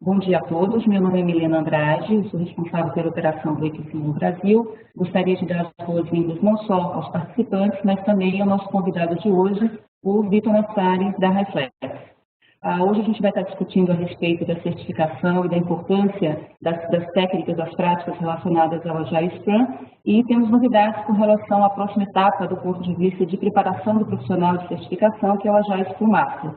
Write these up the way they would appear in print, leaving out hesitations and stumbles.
Bom dia a todos, meu nome é Milena Andrade, eu sou responsável pela operação do Equifin no Brasil. Gostaria de dar as boas-vindas não só aos participantes, mas também ao nosso convidado de hoje, o Vitor Nassari, da Reflex. Hoje a gente vai estar discutindo a respeito da certificação e da importância das técnicas, das práticas relacionadas ao Agile Scrum, e temos novidades com relação à próxima etapa do ponto de vista de preparação do profissional de certificação, que é o Agile Scrum Master.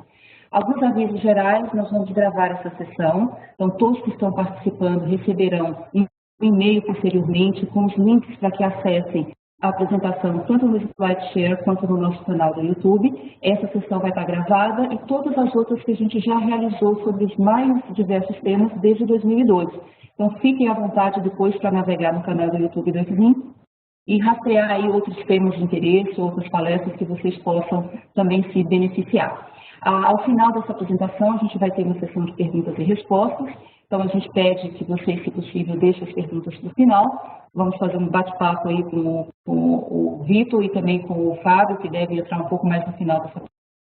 Alguns avisos gerais, nós vamos gravar essa sessão, então todos que estão participando receberão um e-mail posteriormente com os links para que acessem a apresentação tanto no SlideShare quanto no nosso canal do YouTube. Essa sessão vai estar gravada e todas as outras que a gente já realizou sobre os mais diversos temas desde 2012. Então fiquem à vontade depois para navegar no canal do YouTube do Equifin e rastrear aí outros temas de interesse, outras palestras que vocês possam também se beneficiar. Ao final dessa apresentação, a gente vai ter uma sessão de perguntas e respostas. Então, a gente pede que vocês, se possível, deixem as perguntas para o final. Vamos fazer um bate-papo aí com o Vitor e também com o Fábio, que deve entrar um pouco mais no final dessa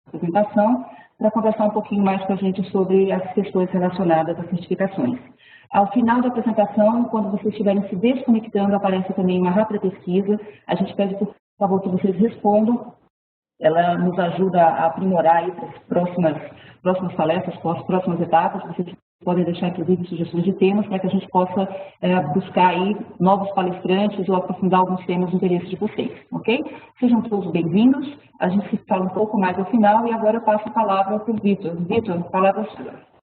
apresentação, para conversar um pouquinho mais com a gente sobre as questões relacionadas às certificações. Ao final da apresentação, quando vocês estiverem se desconectando, aparece também uma rápida pesquisa. A gente pede, por favor, que vocês respondam. Ela nos ajuda a aprimorar aí para as próximas palestras, para as próximas etapas. Vocês podem deixar, inclusive, sugestões de temas para que a gente possa buscar aí novos palestrantes ou aprofundar alguns temas de interesse de vocês, ok? Sejam todos bem-vindos. A gente se fala um pouco mais ao final e agora eu passo a palavra para o Vitor. Vitor, a palavra é sua.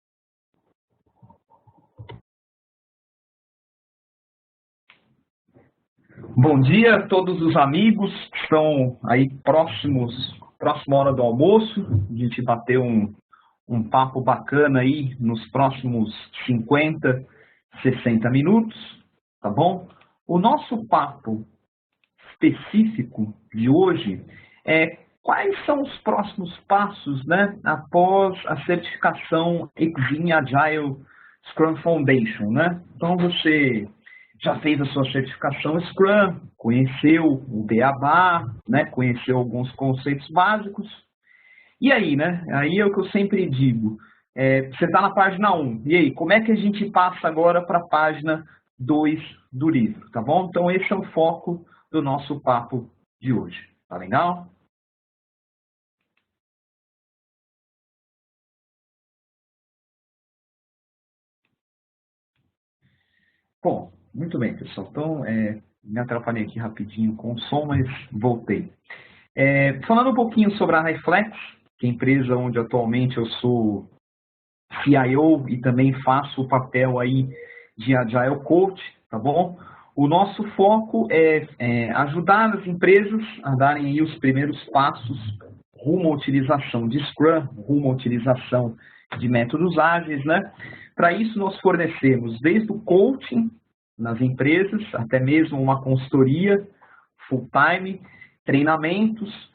Bom dia a todos os amigos que estão aí próxima hora do almoço. A gente bateu um papo bacana aí nos próximos 50, 60 minutos, tá bom? O nosso papo específico de hoje é quais são os próximos passos, né, após a certificação Equifin Agile Scrum Foundation, né? Então você já fez a sua certificação Scrum, conheceu o Beabá, né? Conheceu alguns conceitos básicos. E aí, né? Aí é o que eu sempre digo. Você está na página 1. E aí, como é que a gente passa agora para a página 2 do livro, tá bom? Então, esse é o foco do nosso papo de hoje. Tá legal? Bom, muito bem, pessoal. Então, me atrapalhei aqui rapidinho com o som, mas voltei. Falando um pouquinho sobre a Reflex, que é a empresa onde atualmente eu sou CIO e também faço o papel aí de Agile Coach, tá bom? O nosso foco é ajudar as empresas a darem aí os primeiros passos rumo à utilização de Scrum, rumo à utilização de métodos ágeis, né? Para isso, nós fornecemos desde o coaching nas empresas, até mesmo uma consultoria full-time, treinamentos,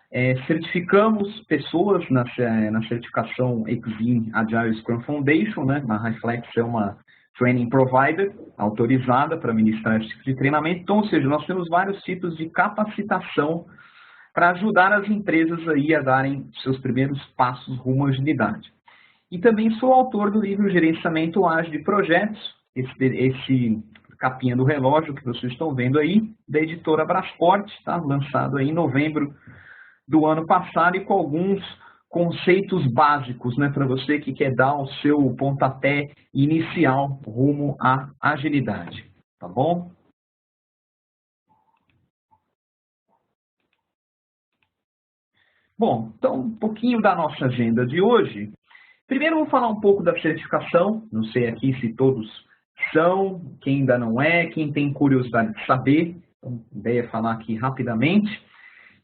certificamos pessoas na certificação Equifin Agile Scrum Foundation, né? A Reflex é uma training provider autorizada para ministrar esse tipo de treinamento. Então, ou seja, nós temos vários tipos de capacitação para ajudar as empresas aí a darem seus primeiros passos rumo à agilidade. E também sou autor do livro Gerenciamento Ágil de Projetos, esse capinha do relógio que vocês estão vendo aí, da editora Brasport, tá? Lançado aí em novembro do ano passado e com alguns conceitos básicos, né, para você que quer dar o seu pontapé inicial rumo à agilidade, tá bom? Bom, então um pouquinho da nossa agenda de hoje. Primeiro eu vou falar um pouco da certificação, não sei aqui se todos são, quem ainda não é, quem tem curiosidade de saber, então a ideia é falar aqui rapidamente.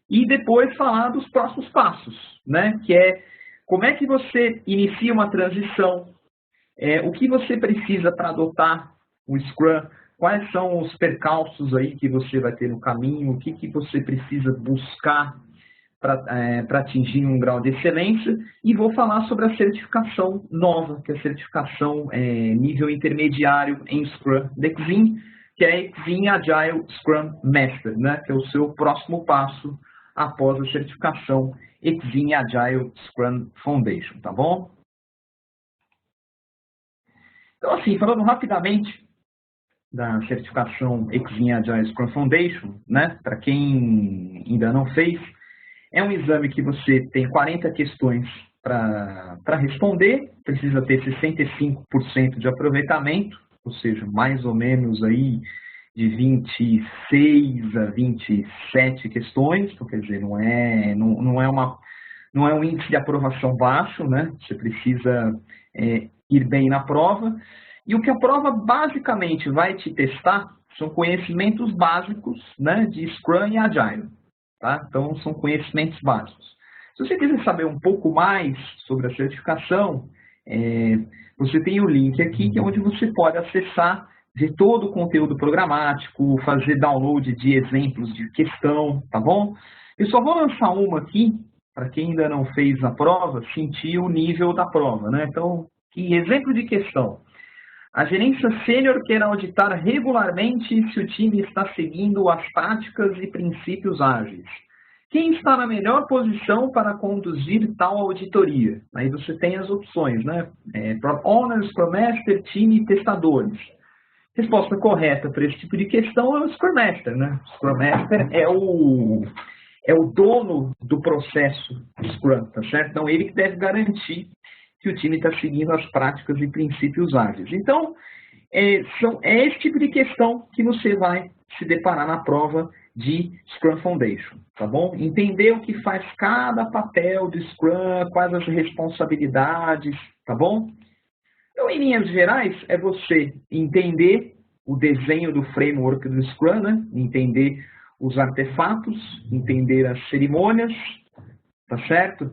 E depois falar dos próximos passos, né? Que é como é que você inicia uma transição, o que você precisa para adotar o Scrum, quais são os percalços aí que você vai ter no caminho, o que você precisa buscar para atingir um grau de excelência, e vou falar sobre a certificação nova, que é a certificação nível intermediário em Scrum da Equifin, que é a Equifin Agile Scrum Master, né? Que é o seu próximo passo após a certificação Equifin Agile Scrum Foundation, tá bom? Então, assim, falando rapidamente da certificação Exim Agile Scrum Foundation, né, para quem ainda não fez, é um exame que você tem 40 questões para responder, precisa ter 65% de aproveitamento, ou seja, mais ou menos aí de 26 a 27 questões, então, quer dizer, não é um índice de aprovação baixo, né? Você precisa ir bem na prova. E o que a prova basicamente vai te testar são conhecimentos básicos, né, de Scrum e Agile. Tá? Então, são conhecimentos básicos. Se você quiser saber um pouco mais sobre a certificação, você tem o link aqui, que é onde você pode acessar, ver todo o conteúdo programático, fazer download de exemplos de questão, tá bom? Eu só vou lançar uma aqui, para quem ainda não fez a prova, sentir o nível da prova, né? Então, que exemplo de questão. A gerência sênior quer auditar regularmente se o time está seguindo as táticas e princípios ágeis. Quem está na melhor posição para conduzir tal auditoria? Aí você tem as opções, né? Owners, Scrum Master, time e testadores. Resposta correta para esse tipo de questão é o Scrum Master, né? O Scrum Master é o dono do processo Scrum, tá certo? Então, ele que deve garantir que o time está seguindo as práticas e princípios ágeis. Então, é esse tipo de questão que você vai se deparar na prova de Scrum Foundation, tá bom? Entender o que faz cada papel do Scrum, quais as responsabilidades, tá bom? Então, em linhas gerais, é você entender o desenho do framework do Scrum, né? Entender os artefatos, entender as cerimônias, tá certo?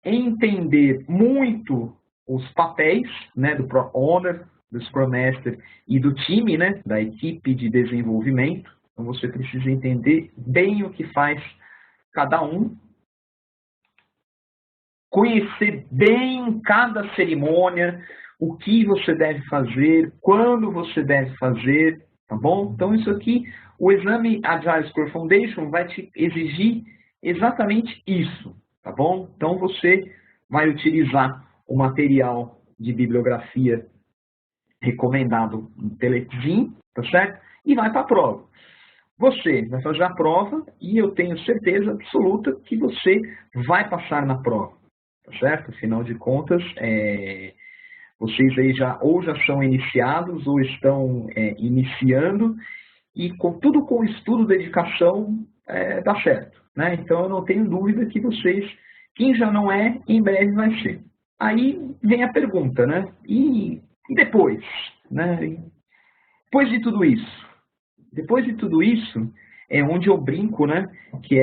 Entender muito os papéis, né, do Product Owner, do Scrum Master e do time, né, da equipe de desenvolvimento. Então, você precisa entender bem o que faz cada um, conhecer bem cada cerimônia, o que você deve fazer, quando você deve fazer, tá bom? Então, isso aqui, o exame Agile Scrum Foundation vai te exigir exatamente isso, tá bom? Então, você vai utilizar o material de bibliografia recomendado pela Exim, tá certo? E vai para a prova. Você vai fazer a prova e eu tenho certeza absoluta que você vai passar na prova, tá certo? Afinal de contas, vocês aí já são iniciados ou estão iniciando e tudo com estudo, dedicação, dá certo, né? Então, eu não tenho dúvida que vocês, quem já não é, em breve vai ser. Aí vem a pergunta, né? E depois, né? Depois de tudo isso, é onde eu brinco, né? Que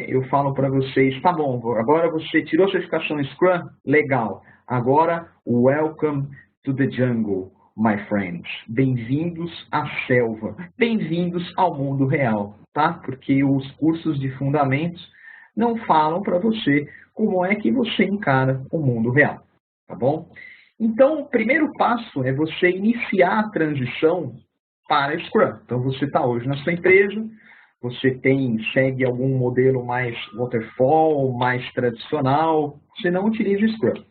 eu falo para vocês, tá bom, agora você tirou a certificação Scrum, legal. Agora, welcome to the jungle, my friends. Bem-vindos à selva, bem-vindos ao mundo real, tá? Porque os cursos de fundamentos não falam para você como é que você encara o mundo real, tá bom? Então, o primeiro passo é você iniciar a transição para Scrum. Então, você está hoje na sua empresa, você segue algum modelo mais waterfall, mais tradicional, você não utiliza Scrum.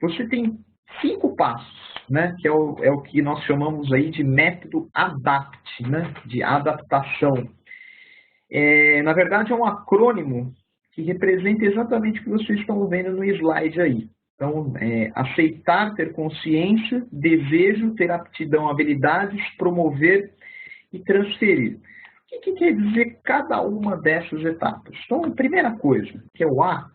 Você tem 5 passos, né, que é o que nós chamamos aí de método ADAPT, né, de adaptação. Na verdade, é um acrônimo que representa exatamente o que vocês estão vendo no slide aí. Então, aceitar, ter consciência, desejo, ter aptidão, habilidades, promover e transferir. O que quer dizer cada uma dessas etapas? Então, a primeira coisa, que é o A,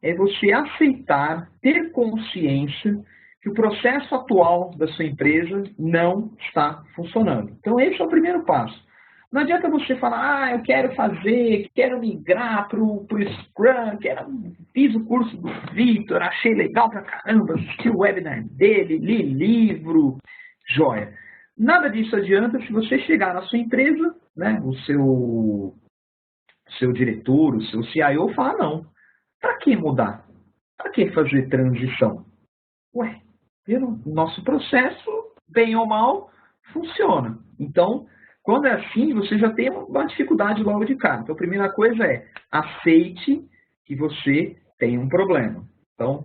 é você aceitar, ter consciência que o processo atual da sua empresa não está funcionando. Então, esse é o primeiro passo. Não adianta você falar, eu quero migrar para o Scrum, fiz o curso do Vitor, achei legal pra caramba, assisti o webinar dele, li livro, joia. Nada disso adianta se você chegar na sua empresa, né, o seu diretor, o seu CIO, falar, não, para que mudar? Para que fazer transição? Ué, o nosso processo, bem ou mal, funciona. Então, quando é assim, você já tem uma dificuldade logo de cara. Então, a primeira coisa é, aceite que você tem um problema. Então,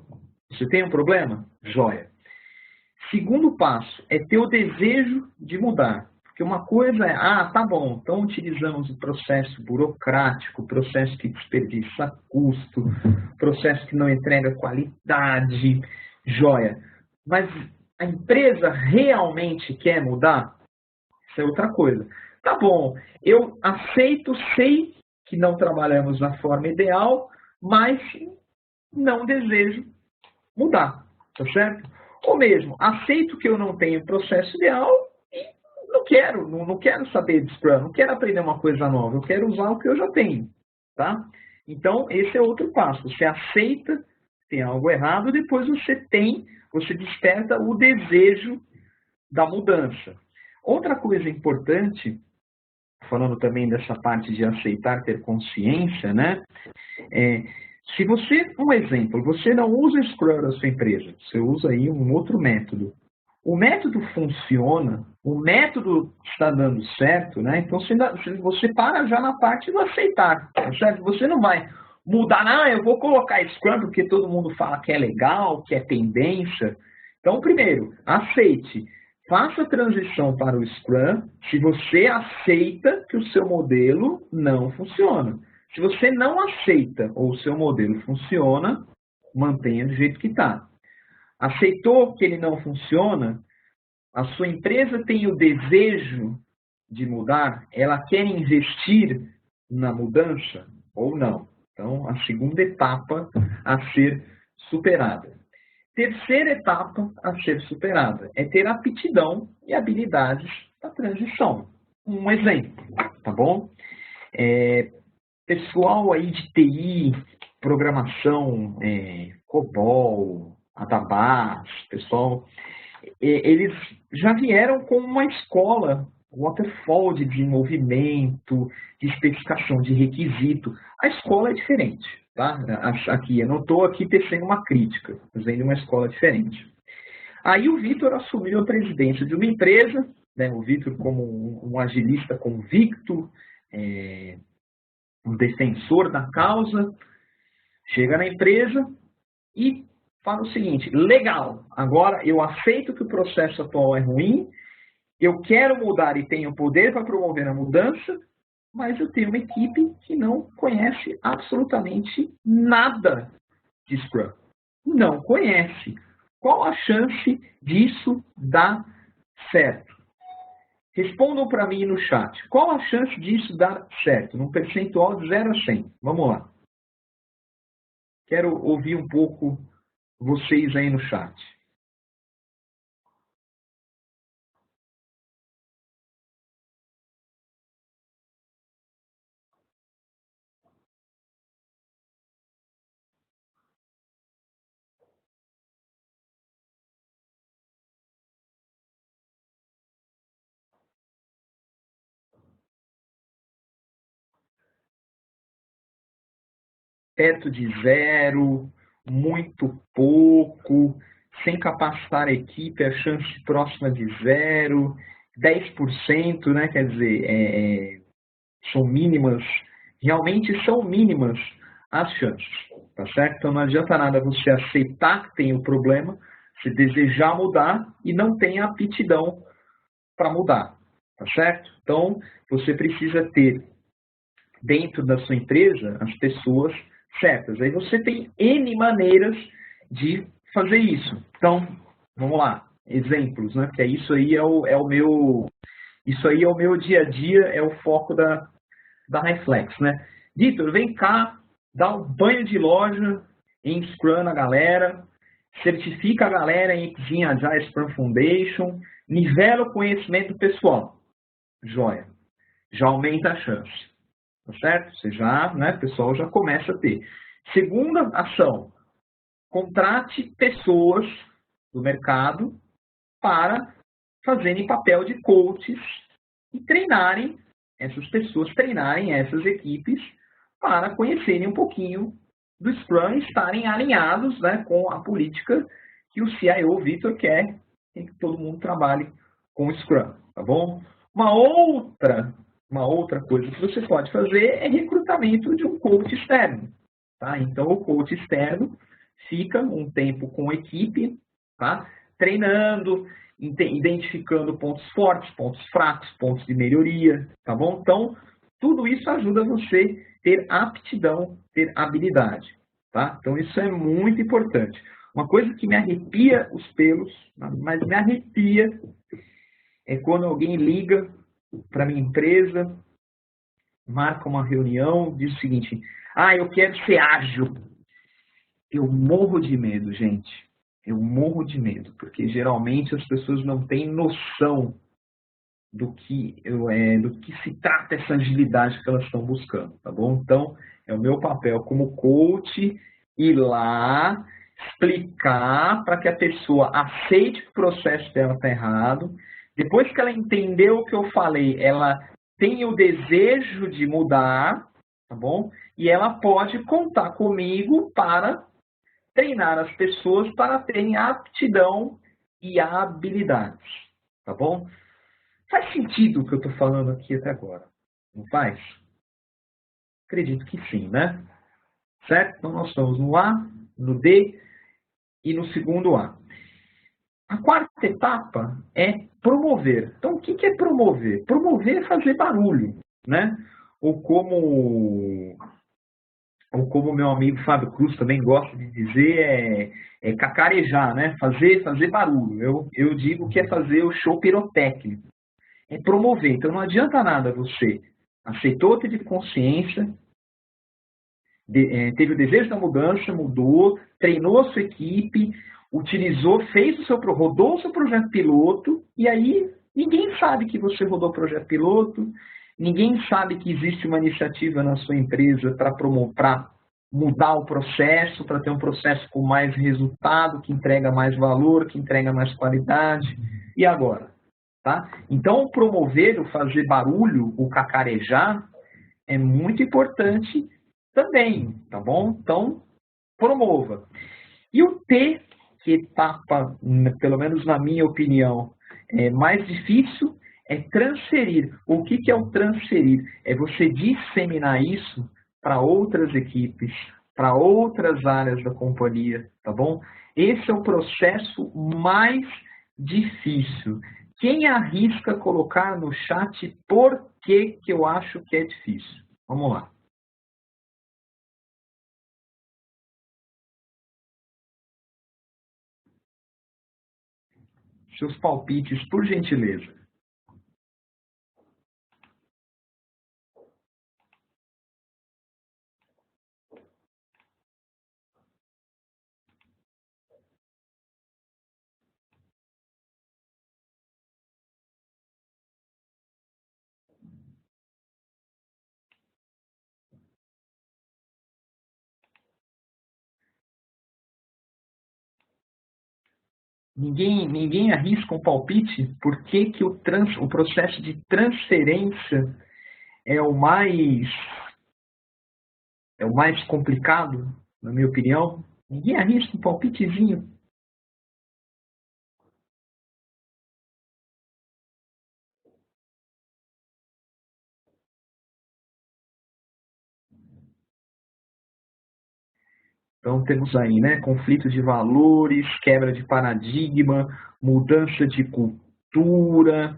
você tem um problema? Joia. Segundo passo é ter o desejo de mudar. Porque uma coisa é, tá bom, então utilizamos o processo burocrático, processo que desperdiça custo, processo que não entrega qualidade, joia. Mas a empresa realmente quer mudar? Isso é outra coisa. Tá bom, eu aceito, sei que não trabalhamos da forma ideal, mas não desejo mudar, tá certo? Ou mesmo, aceito que eu não tenho processo ideal e não quero saber de Scrum, não quero aprender uma coisa nova, eu quero usar o que eu já tenho, tá? Então, esse é outro passo. Você aceita que tem algo errado, depois você desperta o desejo da mudança. Outra coisa importante, falando também dessa parte de aceitar, ter consciência, né? Se você, um exemplo, você não usa Scrum na sua empresa, você usa aí um outro método. O método funciona, o método está dando certo, né? Então você para já na parte do aceitar, tá certo? Você não vai mudar, eu vou colocar Scrum porque todo mundo fala que é legal, que é tendência. Então, primeiro, aceite. Faça a transição para o Scrum se você aceita que o seu modelo não funciona. Se você não aceita ou o seu modelo funciona, mantenha do jeito que está. Aceitou que ele não funciona? A sua empresa tem o desejo de mudar? Ela quer investir na mudança ou não? Então, a segunda etapa a ser superada. Terceira etapa a ser superada é ter aptidão e habilidades da transição. Um exemplo, tá bom? Pessoal aí de TI, programação, COBOL, Adabas, pessoal, eles já vieram com uma escola, waterfall de desenvolvimento, de especificação de requisito. A escola é diferente, tá? Aqui, eu não estou aqui tecendo uma crítica, mas vem de uma escola diferente. Aí o Vitor assumiu a presidência de uma empresa, né? O Vitor como um agilista convicto, um defensor da causa, chega na empresa e fala o seguinte: legal, agora eu aceito que o processo atual é ruim, eu quero mudar e tenho poder para promover a mudança, mas eu tenho uma equipe que não conhece absolutamente nada de Scrum. Não conhece. Qual a chance disso dar certo? Respondam para mim no chat. Qual a chance disso dar certo? Num percentual de 0 a 100. Vamos lá. Quero ouvir um pouco vocês aí no chat. Perto de 0, muito pouco, sem capacitar a equipe, a chance próxima de 0, 10%, né? Quer dizer, são mínimas, realmente são mínimas as chances, tá certo? Então não adianta nada você aceitar que tem o problema, você desejar mudar e não tem a aptidão para mudar, tá certo? Então você precisa ter dentro da sua empresa as pessoas certas. Aí você tem N maneiras de fazer isso. Então, vamos lá, exemplos, né? Porque isso aí é o meu dia a dia, é o foco da Reflex, né? Vitor, vem cá, dá um banho de loja em Scrum na galera, certifica a galera em Exim Agile Scrum Foundation, nivela o conhecimento pessoal. Joia. Já aumenta a chance. Tá certo? Você já, né, o pessoal já começa a ter. Segunda ação, contrate pessoas do mercado para fazerem papel de coaches e treinarem essas pessoas, treinarem essas equipes para conhecerem um pouquinho do Scrum e estarem alinhados, né, com a política que o CIO Vitor quer que todo mundo trabalhe com o Scrum, tá bom? Uma outra coisa que você pode fazer é recrutamento de um coach externo. Tá? Então, o coach externo fica um tempo com a equipe, tá? treinando, identificando pontos fortes, pontos fracos, pontos de melhoria, tá bom? Então, tudo isso ajuda você a ter aptidão, ter habilidade, tá? Então, isso é muito importante. Uma coisa que me arrepia os pelos, mas me arrepia, é quando alguém liga para minha empresa, marca uma reunião, diz o seguinte: ah, eu quero ser ágil. Eu morro de medo, gente. Eu morro de medo, porque geralmente as pessoas não têm noção do que se trata essa agilidade que elas estão buscando, tá bom? Então, é o meu papel como coach ir lá, explicar para que a pessoa aceite que o processo dela está errado. Depois que ela entendeu o que eu falei, ela tem o desejo de mudar, tá bom? E ela pode contar comigo para treinar as pessoas para terem aptidão e habilidades, tá bom? Faz sentido o que eu estou falando aqui até agora, não faz? Acredito que sim, né? Certo? Então, nós estamos no A, no D e no segundo A. A quarta etapa é promover. Então, o que é promover? Promover é fazer barulho, né? Ou como meu amigo Fábio Cruz também gosta de dizer, é cacarejar, né? Fazer barulho. Eu digo que é fazer o show pirotécnico. É promover. Então, não adianta nada você aceitou, teve consciência, teve o desejo da mudança, mudou, treinou a sua equipe, utilizou, rodou o seu projeto piloto, e aí ninguém sabe que você rodou o projeto piloto, ninguém sabe que existe uma iniciativa na sua empresa para mudar o processo, para ter um processo com mais resultado, que entrega mais valor, que entrega mais qualidade. E agora? Tá? Então, promover, o fazer barulho, o cacarejar, é muito importante também, tá bom? Então, promova. E o T, que etapa, pelo menos na minha opinião, é mais difícil, é transferir. O que é o transferir? É você disseminar isso para outras equipes, para outras áreas da companhia, tá bom? Esse é o processo mais difícil. Quem arrisca colocar no chat por que eu acho que é difícil? Vamos lá. Seus palpites, por gentileza. Ninguém arrisca um palpite? Por que o processo de transferência é o mais complicado, na minha opinião? Ninguém arrisca um palpitezinho? Então temos aí, né, conflito de valores, quebra de paradigma, mudança de cultura,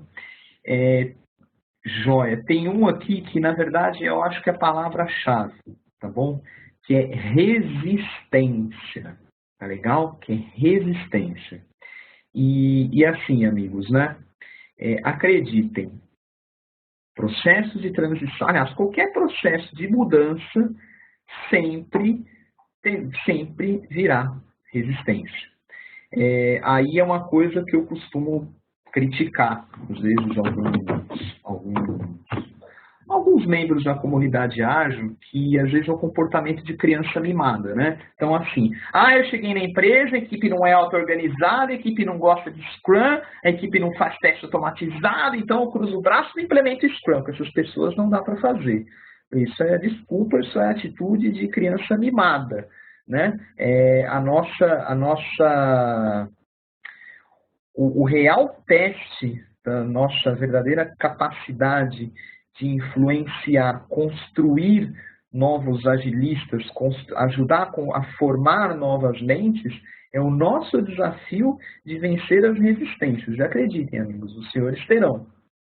joia. Tem um aqui que, na verdade, eu acho que é a palavra-chave, tá bom? Que é resistência, tá legal? Que é resistência. E assim, amigos, né? Acreditem, processo de transição, aliás, qualquer processo de mudança sempre virá resistência. Aí é uma coisa que eu costumo criticar, às vezes, alguns membros da comunidade ágil, que às vezes é o comportamento de criança mimada, né? Então, assim, eu cheguei na empresa, a equipe não é auto-organizada, a equipe não gosta de Scrum, a equipe não faz teste automatizado, então eu cruzo o braço e implemento Scrum, com essas pessoas não dá para fazer. Isso é desculpa, isso é atitude de criança mimada, né? O real teste da nossa verdadeira capacidade de influenciar, construir novos agilistas, ajudar a formar novas mentes, é o nosso desafio de vencer as resistências. Já acreditem, amigos, os senhores terão.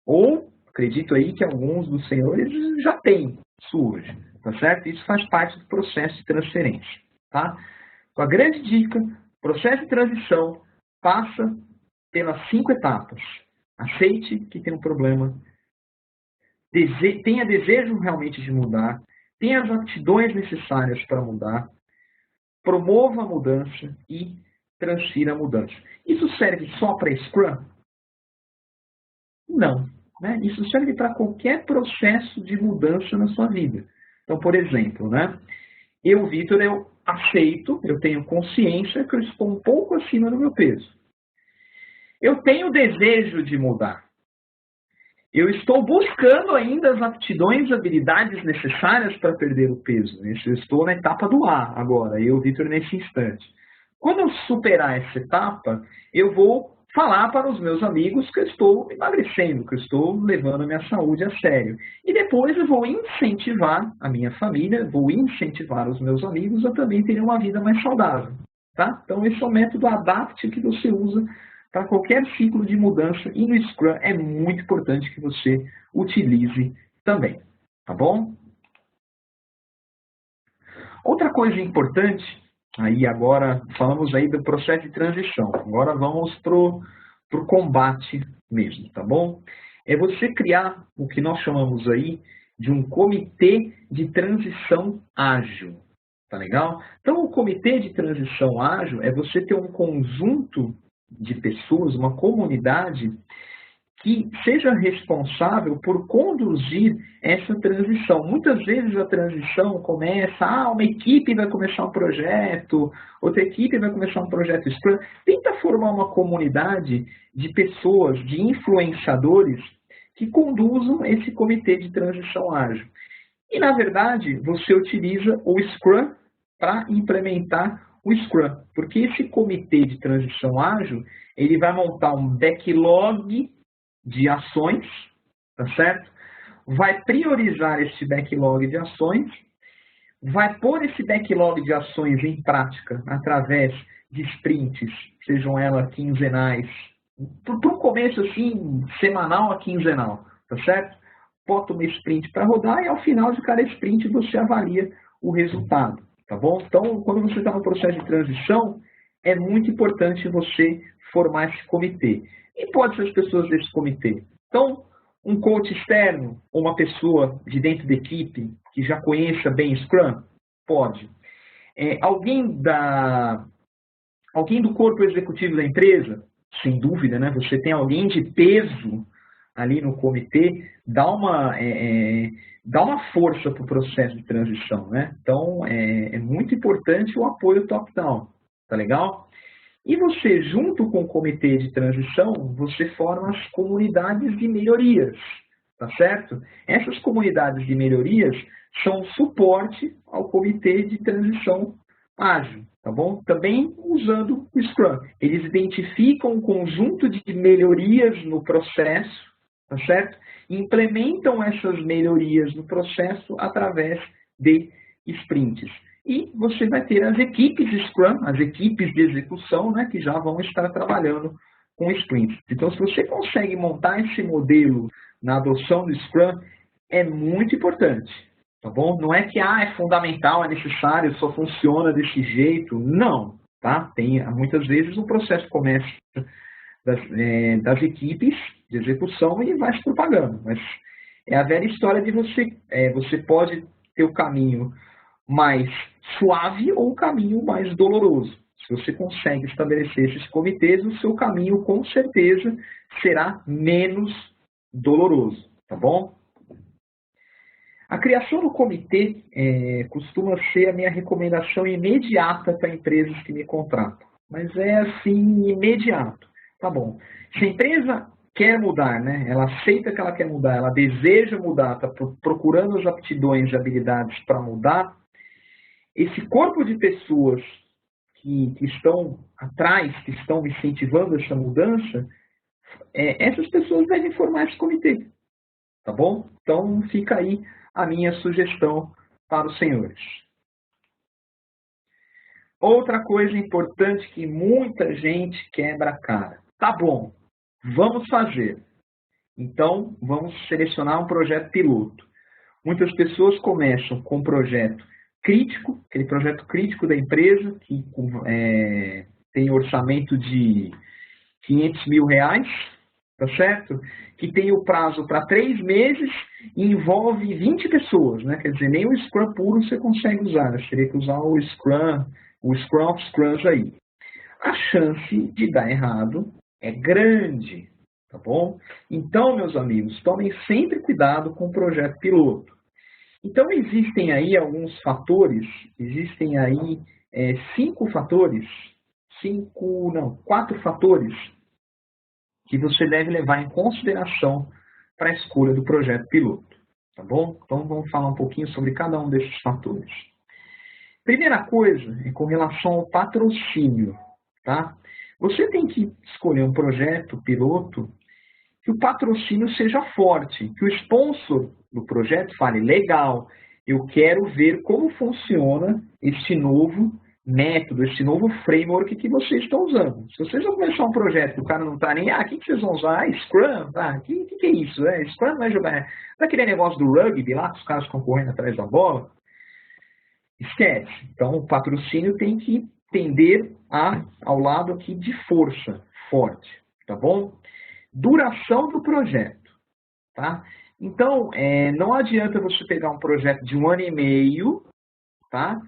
Ou, acredito aí que alguns dos senhores já têm isso hoje, tá certo? Isso faz parte do processo de transferência, tá? Então, a grande dica, processo de transição passa pelas 5 etapas. Aceite que tem um problema, tenha desejo realmente de mudar, tenha as aptidões necessárias para mudar, promova a mudança e transfira a mudança. Isso serve só para Scrum? Não. Né? Isso serve para qualquer processo de mudança na sua vida. Então, por exemplo, né? Eu, Vitor, eu aceito, eu tenho consciência que eu estou um pouco acima do meu peso. Eu tenho desejo de mudar. Eu estou buscando ainda as aptidões e habilidades necessárias para perder o peso. Eu estou na etapa do A agora, eu, Vitor, nesse instante. Quando eu superar essa etapa, eu vou falar para os meus amigos que eu estou emagrecendo, que eu estou levando a minha saúde a sério. E depois eu vou incentivar a minha família, vou incentivar os meus amigos a também terem uma vida mais saudável. Tá? Então, esse é o método ADAPT que você usa para qualquer ciclo de mudança, e no Scrum é muito importante que você utilize também, tá bom? Outra coisa importante, aí agora falamos aí do processo de transição, agora vamos para o combate mesmo, tá bom? É você criar o que nós chamamos aí de um comitê de transição ágil, tá legal? Então, o comitê de transição ágil é você ter um conjunto de pessoas, uma comunidade que seja responsável por conduzir essa transição. Muitas vezes a transição começa, uma equipe vai começar um projeto, outra equipe vai começar um projeto Scrum. Tenta formar uma comunidade de pessoas, de influenciadores, que conduzam esse comitê de transição ágil. E, na verdade, você utiliza o Scrum para implementar o Scrum, porque esse comitê de transição ágil, ele vai montar um backlog de ações, tá certo? Vai priorizar esse backlog de ações, vai pôr esse backlog de ações em prática através de sprints, sejam elas quinzenais, para o começo assim, semanal a quinzenal, tá certo? Bota uma sprint para rodar e ao final de cada sprint você avalia o resultado. Tá bom? Então, quando você está no processo de transição, é muito importante você formar esse comitê. E pode ser as pessoas desse comitê. Então, um coach externo, ou uma pessoa de dentro da equipe que já conheça bem Scrum? Pode. Alguém do corpo executivo da empresa? Sem dúvida, né? Você tem alguém de peso ali no comitê, dá uma força para o processo de transição, né? Então, é muito importante o apoio top-down, tá legal? E você, junto com o comitê de transição, você forma as comunidades de melhorias, tá certo? Essas comunidades de melhorias são suporte ao comitê de transição ágil, tá bom? Também usando o Scrum. Eles identificam um conjunto de melhorias no processo, tá certo? Implementam essas melhorias no processo através de sprints. E você vai ter as equipes Scrum, as equipes de execução, né, que já vão estar trabalhando com sprints. Então, se você consegue montar esse modelo na adoção do Scrum, é muito importante, tá bom? Não é que é fundamental, é necessário, só funciona desse jeito. Não, tá? Muitas vezes o processo começa das equipes de execução e vai se propagando. Mas é a velha história de você pode ter o caminho mais suave ou o caminho mais doloroso. Se você consegue estabelecer esses comitês, o seu caminho com certeza será menos doloroso, tá bom? A criação do comitê costuma ser a minha recomendação imediata para empresas que me contratam. Mas é assim, imediato. Tá bom. Se a empresa quer mudar, né? Ela aceita que ela quer mudar, ela deseja mudar, está procurando as aptidões e habilidades para mudar, esse corpo de pessoas que estão atrás, que estão incentivando essa mudança, essas pessoas devem formar esse comitê, tá bom? Então fica aí a minha sugestão para os senhores. Outra coisa importante que muita gente quebra a cara. Tá bom, vamos fazer. Então, vamos selecionar um projeto piloto. Muitas pessoas começam com um projeto crítico, aquele projeto crítico da empresa, que tem orçamento de R$500 mil, tá certo? Que tem o prazo para 3 meses e envolve 20 pessoas, né? Quer dizer, nem o Scrum puro você consegue usar, né? Você teria que usar o Scrum of Scrums aí. A chance de dar errado é grande, tá bom? Então, meus amigos, tomem sempre cuidado com o projeto piloto. Então, existem aí alguns fatores, existem aí 4 fatores que você deve levar em consideração para a escolha do projeto piloto, tá bom? Então, vamos falar um pouquinho sobre cada um desses fatores. Primeira coisa é com relação ao patrocínio, tá? Você tem que escolher um projeto piloto que o patrocínio seja forte, que o sponsor do projeto fale, legal, eu quero ver como funciona esse novo método, esse novo framework que vocês estão usando. Se vocês vão começar um projeto que o cara não está nem, o que vocês vão usar? Scrum? O que é isso? Scrum vai jogar. Não é aquele negócio do rugby lá, que os caras estão correndo atrás da bola? Esquece. Então, o patrocínio tem que tender ao lado aqui de força, forte, tá bom? Duração do projeto, tá? Então, não adianta você pegar um projeto de 1 ano e meio, tá?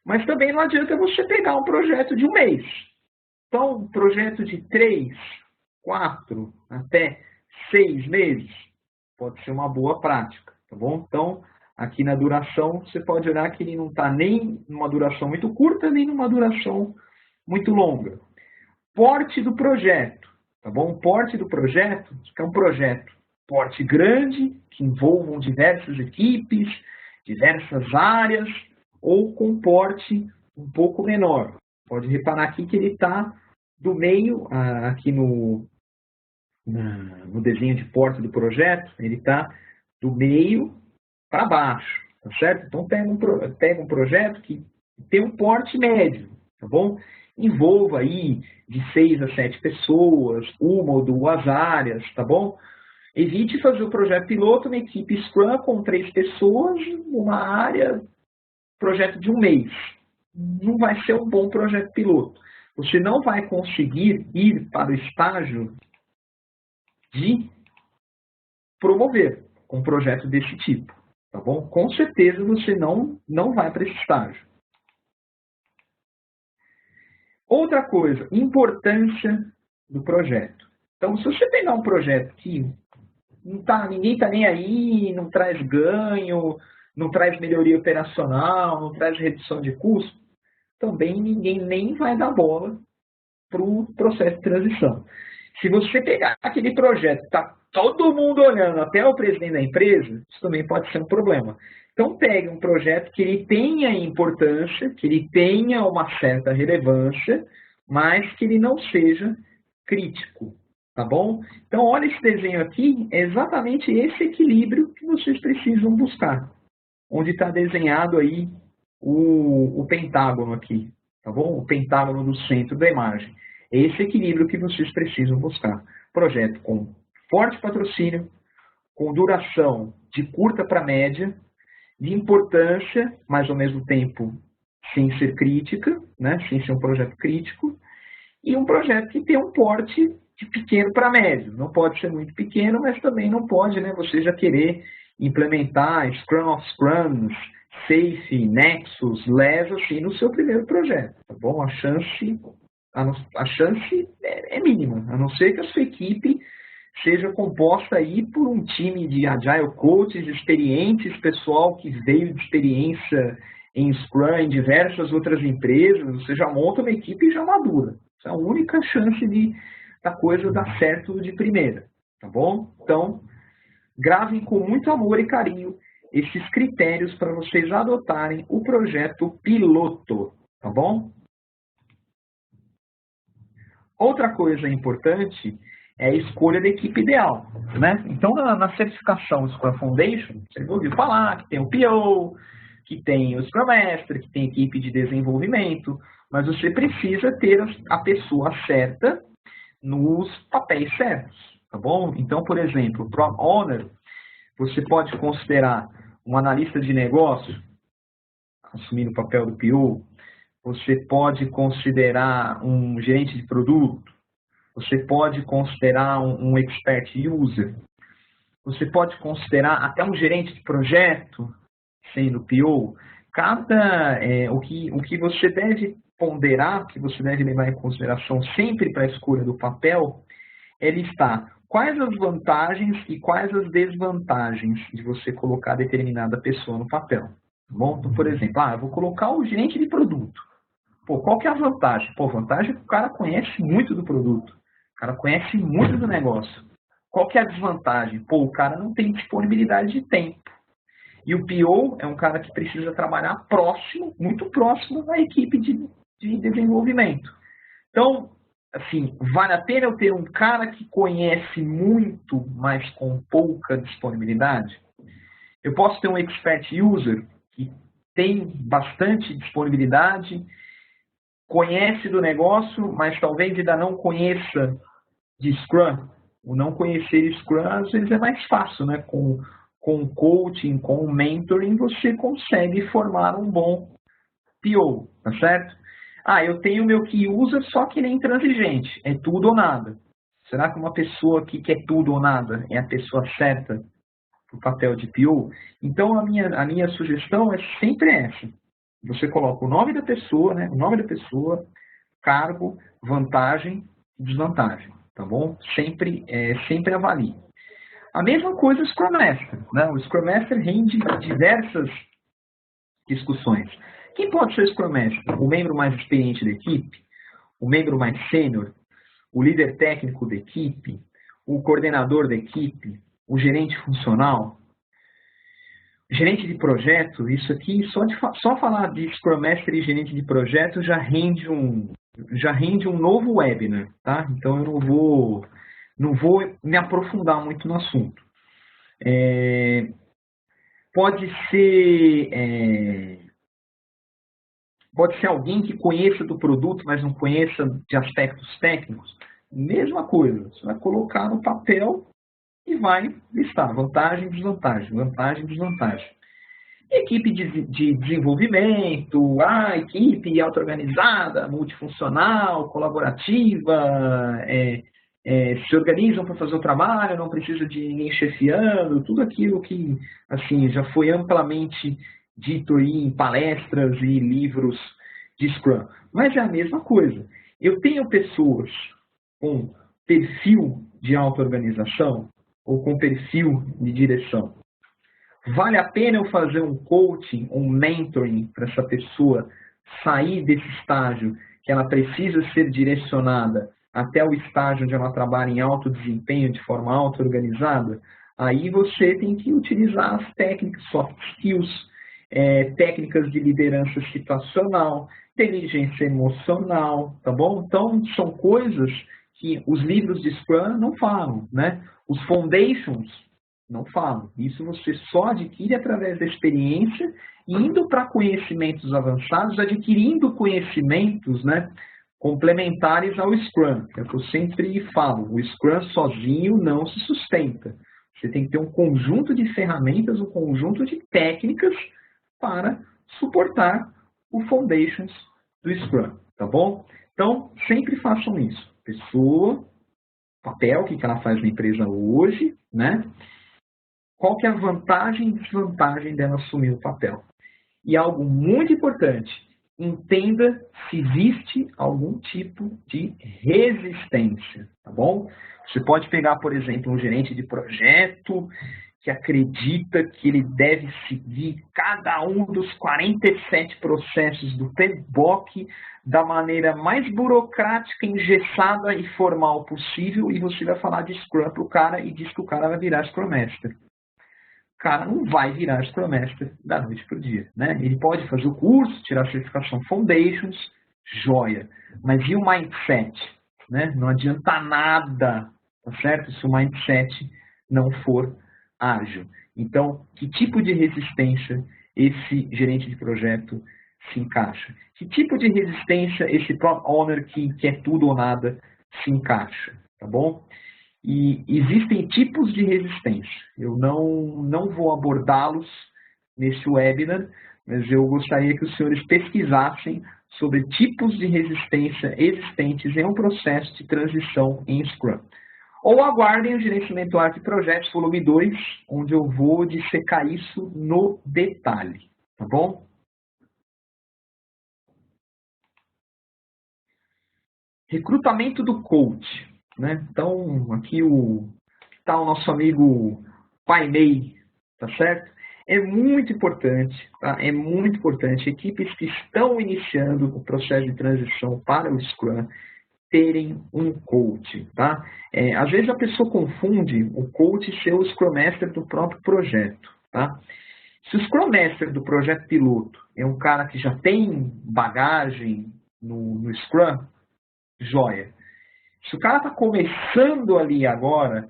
Mas também não adianta você pegar um projeto de 1 mês. Então, um projeto de 3, 4, até 6 meses pode ser uma boa prática, tá bom? Então, aqui na duração, você pode olhar que ele não está nem numa duração muito curta, nem numa duração muito longa. Porte do projeto, tá bom? Porte do projeto, que é um projeto porte grande, que envolvam diversas equipes, diversas áreas, ou com porte um pouco menor. Pode reparar aqui que ele está do meio, aqui no desenho de porte do projeto, ele está do meio para baixo, tá certo? Então, pega um projeto que tem um porte médio, tá bom? Envolva aí de 6 a 7 pessoas, 1 ou 2 áreas, tá bom? Evite fazer o projeto piloto na equipe Scrum com 3 pessoas, uma área, projeto de 1 mês. Não vai ser um bom projeto piloto. Você não vai conseguir ir para o estágio de promover com um projeto desse tipo, tá bom? Com certeza você não vai para esse estágio. Outra coisa, importância do projeto. Então, se você pegar um projeto que ninguém está nem aí, não traz ganho, não traz melhoria operacional, não traz redução de custo, também ninguém nem vai dar bola para o processo de transição. Se você pegar aquele projeto que está todo mundo olhando, até o presidente da empresa, isso também pode ser um problema. Então, pegue um projeto que ele tenha importância, que ele tenha uma certa relevância, mas que ele não seja crítico, tá bom? Então, olha esse desenho aqui, é exatamente esse equilíbrio que vocês precisam buscar, onde está desenhado aí o pentágono aqui, tá bom? O pentágono do centro da imagem. É esse equilíbrio que vocês precisam buscar. Projeto com forte patrocínio, com duração de curta para média, de importância, mas ao mesmo tempo sem ser crítica, né? Sem ser um projeto crítico, e um projeto que tem um porte de pequeno para médio. Não pode ser muito pequeno, mas também não pode, né, você já querer implementar Scrum of Scrums, Safe, Nexus, LES, assim, no seu primeiro projeto, tá bom? A chance é mínima, a não ser que a sua equipe seja composta aí por um time de Agile Coaches experientes, pessoal que veio de experiência em Scrum, em diversas outras empresas, você já monta uma equipe já madura. Essa é a única chance da coisa dar certo de primeira, tá bom? Então, gravem com muito amor e carinho esses critérios para vocês adotarem o projeto piloto, tá bom? Outra coisa importante é a escolha da equipe ideal, né? Então, na certificação Scrum Foundation, você ouviu falar que tem o PO, que tem o Scrum Master, que tem equipe de desenvolvimento, mas você precisa ter a pessoa certa nos papéis certos, tá bom? Então, por exemplo, o Product Owner, você pode considerar um analista de negócio, assumindo o papel do PO, você pode considerar um gerente de produto, você pode considerar um expert user, você pode considerar até um gerente de projeto, sendo PO. O que você deve ponderar, que você deve levar em consideração sempre para a escolha do papel, é listar quais as vantagens e quais as desvantagens de você colocar determinada pessoa no papel. Tá bom? Então, por exemplo, eu vou colocar o gerente de produto. Pô, qual que é a vantagem? Pô, a vantagem é que o cara conhece muito do produto. O cara conhece muito do negócio. Qual que é a desvantagem? Pô, o cara não tem disponibilidade de tempo. E o PO é um cara que precisa trabalhar próximo, muito próximo da equipe de desenvolvimento. Então, assim, vale a pena eu ter um cara que conhece muito, mas com pouca disponibilidade? Eu posso ter um expert user que tem bastante disponibilidade, conhece do negócio, mas talvez ainda não conheça de Scrum. O não conhecer Scrum, às vezes, é mais fácil, né? Com o coaching, com o mentoring, você consegue formar um bom PO, tá certo? Eu tenho meu que usa, só que nem intransigente. É tudo ou nada. Será que uma pessoa que quer tudo ou nada é a pessoa certa para o papel de PO? Então, a minha sugestão é sempre essa. Você coloca o nome da pessoa, né? O nome da pessoa, cargo, vantagem e desvantagem, tá bom? Sempre avalie. A mesma coisa o Scrum Master, né? O Scrum Master rende diversas discussões. Quem pode ser o Scrum Master? O membro mais experiente da equipe? O membro mais sênior? O líder técnico da equipe? O coordenador da equipe? O gerente funcional? Gerente de projeto, isso aqui, só falar de Scrum Master e gerente de projeto já rende um novo webinar, tá? Então eu não vou me aprofundar muito no assunto. Pode ser alguém que conheça do produto, mas não conheça de aspectos técnicos. Mesma coisa, você vai colocar no papel e vai listar vantagem, desvantagem, vantagem, desvantagem. Equipe de desenvolvimento, equipe auto-organizada, multifuncional, colaborativa, se organizam para fazer o trabalho, não precisa de ninguém chefiando, tudo aquilo que assim, já foi amplamente dito aí em palestras e livros de Scrum. Mas é a mesma coisa. Eu tenho pessoas com perfil de auto-organização ou com perfil de direção. Vale a pena eu fazer um coaching, um mentoring para essa pessoa sair desse estágio que ela precisa ser direcionada até o estágio onde ela trabalha em alto desempenho, de forma auto-organizada? Aí você tem que utilizar as técnicas, soft skills, técnicas de liderança situacional, inteligência emocional, tá bom? Então, são coisas que os livros de Scrum não falam, né? Os foundations não falam. Isso você só adquire através da experiência, indo para conhecimentos avançados, adquirindo conhecimentos, né, complementares ao Scrum. É o que eu sempre falo, o Scrum sozinho não se sustenta. Você tem que ter um conjunto de ferramentas, um conjunto de técnicas para suportar o Foundations do Scrum, tá bom? Então, sempre façam isso. Pessoa, papel, o que ela faz na empresa hoje, né? Qual que é a vantagem e desvantagem dela assumir o papel? E algo muito importante, entenda se existe algum tipo de resistência, tá bom? Você pode pegar, por exemplo, um gerente de projeto que acredita que ele deve seguir cada um dos 47 processos do PMBOK da maneira mais burocrática, engessada e formal possível, e você vai falar de Scrum para o cara e diz que o cara vai virar Scrum Master. O cara não vai virar Scrum Master da noite para o dia, né? Ele pode fazer o curso, tirar a certificação Foundations, joia. Mas e o mindset? Né? Não adianta nada, tá certo? Se o mindset não for ágil. Então, que tipo de resistência esse gerente de projeto se encaixa? Que tipo de resistência esse Product Owner que quer tudo ou nada se encaixa? Tá bom? E existem tipos de resistência. Eu não vou abordá-los nesse webinar, mas eu gostaria que os senhores pesquisassem sobre tipos de resistência existentes em um processo de transição em Scrum. Ou aguardem o Gerenciamento Ágil de Projetos, volume 2, onde eu vou dissecar isso no detalhe. Tá bom? Recrutamento do coach. Né? Então, aqui está o nosso amigo Pai Mei, tá certo? É muito importante, tá? É muito importante equipes que estão iniciando o processo de transição para o Scrum terem um coach, tá? Às vezes a pessoa confunde o coach ser o Scrum Master do próprio projeto, tá? Se o Scrum Master do projeto piloto é um cara que já tem bagagem no Scrum, joia. Se o cara está começando ali agora,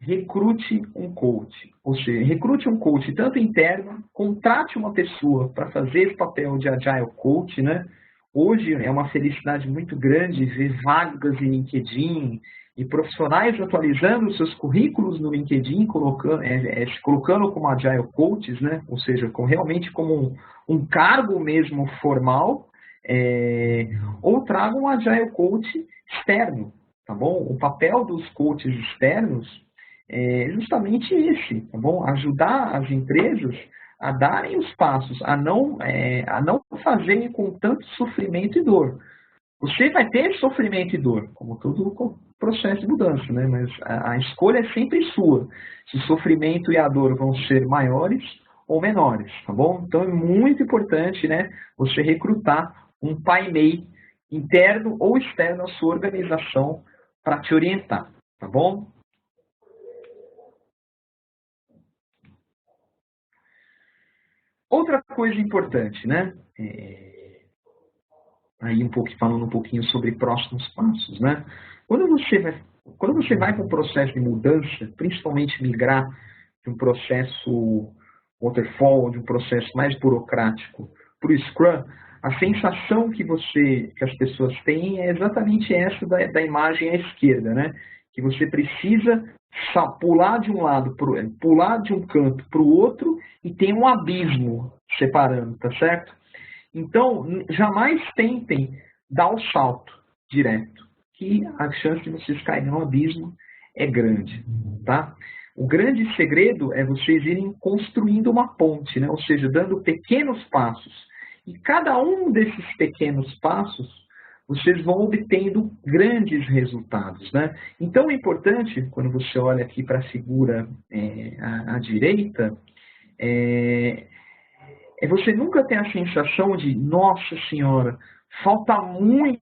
recrute um coach. Ou seja, recrute um coach tanto interno, contrate uma pessoa para fazer esse papel de Agile Coach, né? Hoje é uma felicidade muito grande ver vagas em LinkedIn e profissionais atualizando os seus currículos no LinkedIn, se colocando como Agile Coaches, né? Ou seja, realmente como um cargo mesmo formal, ou tragam um Agile Coach externo, tá bom? O papel dos coaches externos é justamente esse, tá bom? Ajudar as empresas a darem os passos, a não fazerem com tanto sofrimento e dor. Você vai ter sofrimento e dor, como todo processo de mudança, né? Mas a escolha é sempre sua. Se o sofrimento e a dor vão ser maiores ou menores, tá bom? Então é muito importante, né, você recrutar um Pai Mei interno ou externo à sua organização para te orientar, tá bom? Outra coisa importante, né? Aí falando um pouquinho sobre próximos passos, né? Quando você vai para um processo de mudança, principalmente migrar de um processo waterfall, de um processo mais burocrático para o Scrum, a sensação que as pessoas têm é exatamente essa da imagem à esquerda, né? Que você precisa pular de um lado, pular de um canto para o outro e tem um abismo separando, tá certo? Então, jamais tentem dar o salto direto, que a chance de vocês caírem no abismo é grande, tá? O grande segredo é vocês irem construindo uma ponte, né? Ou seja, dando pequenos passos. E cada um desses pequenos passos, vocês vão obtendo grandes resultados, né? Então, é importante, quando você olha aqui para a figura à direita, você nunca ter a sensação de, nossa senhora, falta muito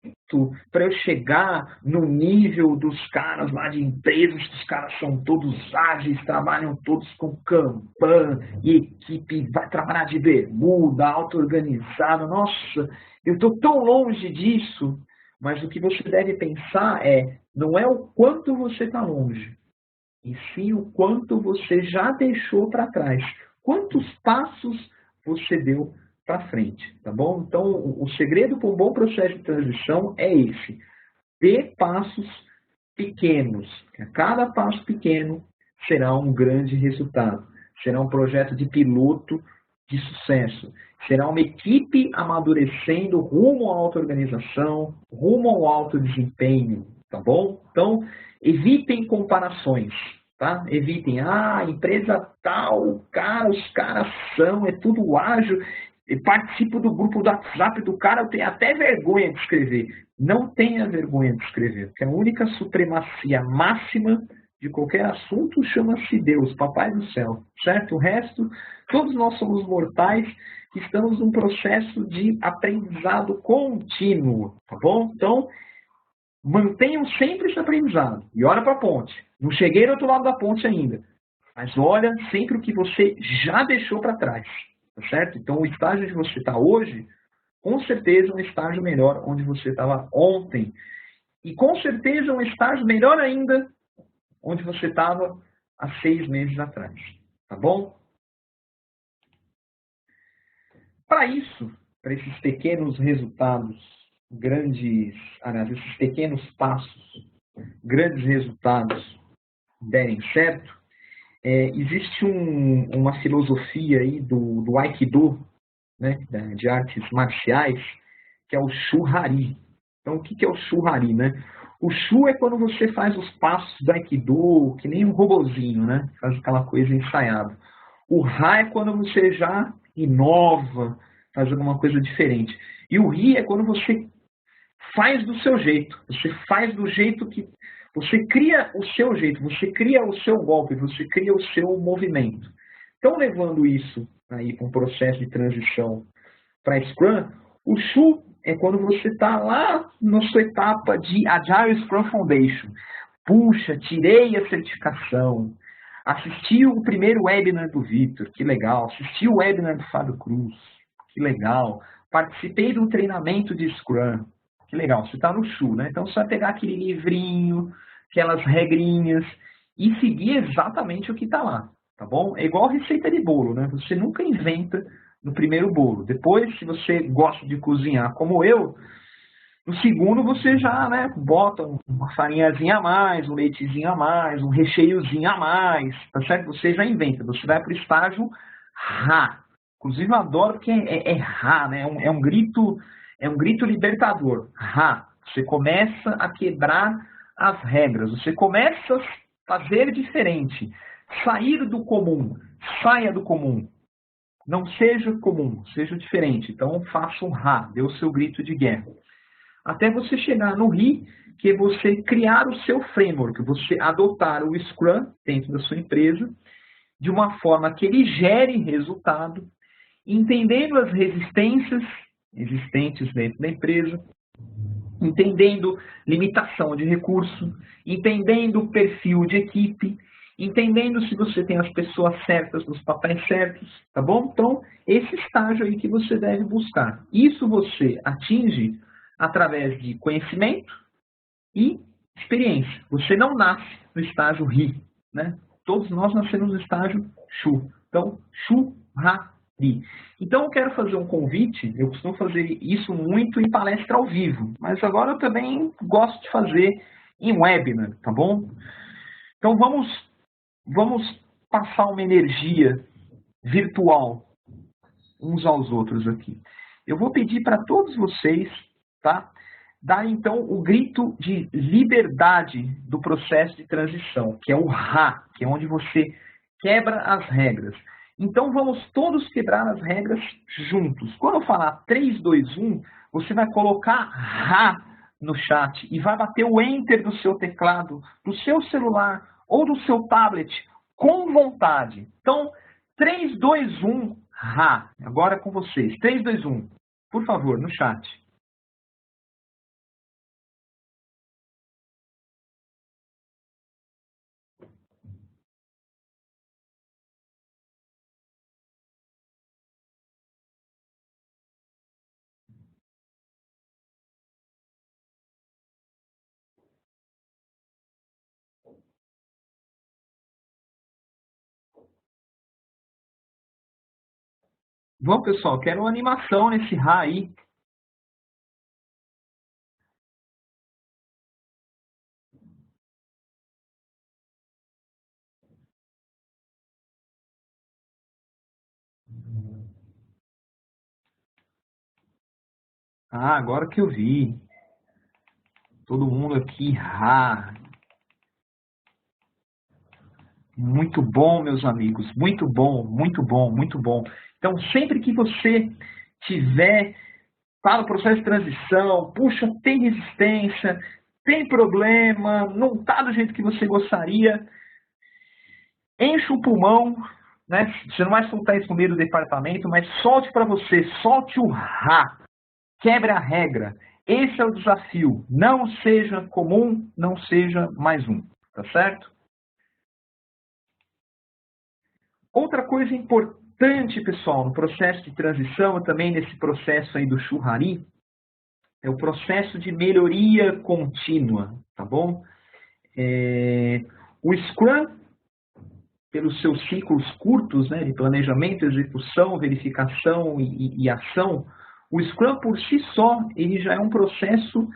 para eu chegar no nível dos caras lá de empresas, que os caras são todos ágeis, trabalham todos com Kanban, e equipe vai trabalhar de bermuda, auto-organizada. Nossa, eu estou tão longe disso. Mas o que você deve pensar não é o quanto você está longe, e sim o quanto você já deixou para trás. Quantos passos você deu para frente, tá bom? Então, o segredo para um bom processo de transição é esse. Dê passos pequenos. Cada passo pequeno será um grande resultado. Será um projeto de piloto de sucesso. Será uma equipe amadurecendo rumo à auto-organização, rumo ao alto desempenho, tá bom? Então, evitem comparações. Tá? Evitem, empresa tal, os caras é tudo ágil, participo do grupo do WhatsApp do cara, eu tenho até vergonha de escrever. Não tenha vergonha de escrever, porque a única supremacia máxima de qualquer assunto chama-se Deus, Papai do Céu, certo? O resto, todos nós somos mortais que estamos num processo de aprendizado contínuo, tá bom? Então, mantenham sempre esse aprendizado e olha para a ponte. Não cheguei do outro lado da ponte ainda, mas olha sempre o que você já deixou para trás, tá certo? Então, o estágio onde você está hoje, com certeza é um estágio melhor onde você estava ontem. E com certeza é um estágio melhor ainda onde você estava há 6 meses atrás, tá bom? Para isso, para esses pequenos resultados, esses pequenos passos, grandes resultados derem certo, existe uma filosofia aí do Aikido, né, de artes marciais, que é o Shu-Hari. Então, o que é o Shu-Hari, né? O Shu é quando você faz os passos do Aikido, que nem um robozinho, né? Faz aquela coisa ensaiada. O Ha é quando você já inova, faz alguma coisa diferente. E o Ri é quando você faz do seu jeito. Você faz do jeito que... Você cria o seu jeito, você cria o seu golpe, você cria o seu movimento. Então, levando isso aí para um processo de transição para Scrum, o Shu é quando você está lá na sua etapa de Agile Scrum Foundation. Puxa, tirei a certificação, assisti o primeiro webinar do Victor, que legal, assisti o webinar do Fábio Cruz, que legal, participei do treinamento de Scrum, que legal, você está no Shu, né? Então você vai pegar aquele livrinho, aquelas regrinhas e seguir exatamente o que está lá, tá bom? É igual receita de bolo, né? Você nunca inventa no primeiro bolo. Depois, se você gosta de cozinhar como eu, no segundo você já, né, bota uma farinhazinha a mais, um leitezinho a mais, um recheiozinho a mais, tá certo? Você já inventa, você vai para o estágio Rá. Inclusive eu adoro porque é Rá, né? É um grito libertador. Rá. Você começa a quebrar as regras, você começa a fazer diferente, sair do comum, saia do comum. Não seja comum, seja diferente. Então, faça um Rá, dê o seu grito de guerra. Até você chegar no Ri, que é você criar o seu framework, você adotar o Scrum dentro da sua empresa, de uma forma que ele gere resultado, entendendo as resistências existentes dentro da empresa, entendendo limitação de recurso, entendendo o perfil de equipe, entendendo se você tem as pessoas certas nos papéis certos, tá bom? Então, esse estágio aí que você deve buscar. Isso você atinge através de conhecimento e experiência. Você não nasce no estágio RI, né? Todos nós nascemos no estágio SHU. Então, SHU, RA, RI. Então, eu quero fazer um convite, eu costumo fazer isso muito em palestra ao vivo, mas agora eu também gosto de fazer em webinar, tá bom? Então, vamos passar uma energia virtual uns aos outros aqui. Eu vou pedir para todos vocês, tá? Dar, então, o grito de liberdade do processo de transição, que é o Rá, que é onde você quebra as regras. Então, vamos todos quebrar as regras juntos. Quando eu falar 3, 2, 1, você vai colocar Rá no chat e vai bater o Enter do seu teclado, do seu celular ou do seu tablet com vontade. Então, 3, 2, 1, Rá. Agora é com vocês. 3, 2, 1. Por favor, no chat. Bom, pessoal, quero uma animação nesse Rá aí. Ah, agora que eu vi. Todo mundo aqui, Rá. Muito bom, meus amigos. Muito bom, muito bom, muito bom. Então, sempre que você tiver para o processo de transição, puxa, tem resistência, tem problema, não está do jeito que você gostaria, enche o pulmão, né? Você não vai soltar isso no meio do departamento, mas solte para você, solte o Rá, quebre a regra. Esse é o desafio. Não seja comum, não seja mais um, tá certo? Outra coisa importante, pessoal, no processo de transição, também nesse processo aí do Shu-Hari, é o processo de melhoria contínua, tá bom? O Scrum pelos seus ciclos curtos, né, de planejamento, execução, verificação e ação, o Scrum por si só, ele já é um processo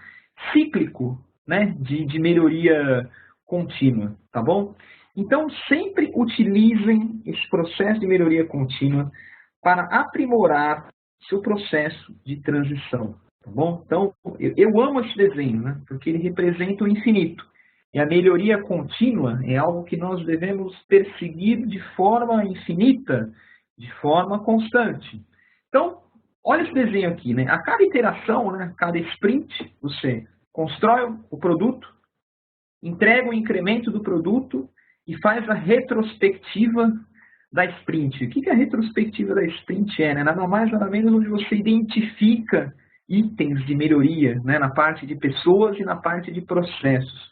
cíclico, né, de melhoria contínua, tá bom? Então, sempre utilizem esse processo de melhoria contínua para aprimorar seu processo de transição, tá bom? Então, eu amo esse desenho, né, porque ele representa o infinito. E a melhoria contínua é algo que nós devemos perseguir de forma infinita, de forma constante. Então, olha esse desenho aqui, né? A cada iteração, né, cada sprint, você constrói o produto, entrega o incremento do produto e faz a retrospectiva da sprint. O que a retrospectiva da sprint é? Né? Nada mais, nada menos, onde você identifica itens de melhoria, né, na parte de pessoas e na parte de processos.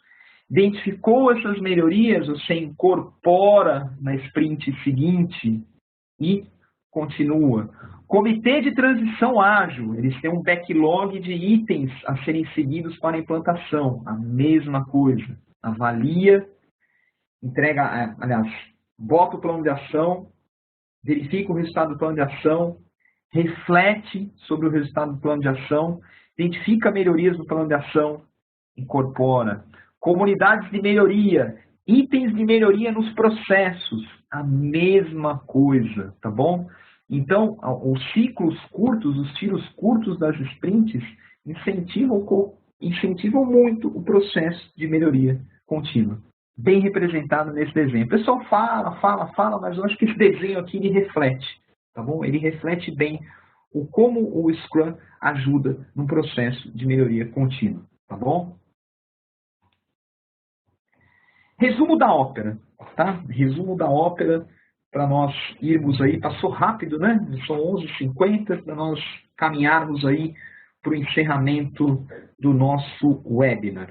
Identificou essas melhorias, você incorpora na sprint seguinte e continua. Comitê de transição ágil, eles têm um backlog de itens a serem seguidos para a implantação. A mesma coisa. Avalia, entrega, aliás, bota o plano de ação, verifica o resultado do plano de ação, reflete sobre o resultado do plano de ação, identifica melhorias no plano de ação, incorpora. Comunidades de melhoria, itens de melhoria nos processos, a mesma coisa, tá bom? Então, os ciclos curtos, os tiros curtos das sprints incentivam muito o processo de melhoria contínua. Bem representado nesse desenho. O pessoal fala, mas eu acho que esse desenho aqui ele reflete, tá bom? Ele reflete bem como o Scrum ajuda no processo de melhoria contínua, tá bom? Resumo da ópera, tá? Resumo da ópera para nós irmos aí, passou rápido, né? São 11h50 para nós caminharmos aí para o encerramento do nosso webinar,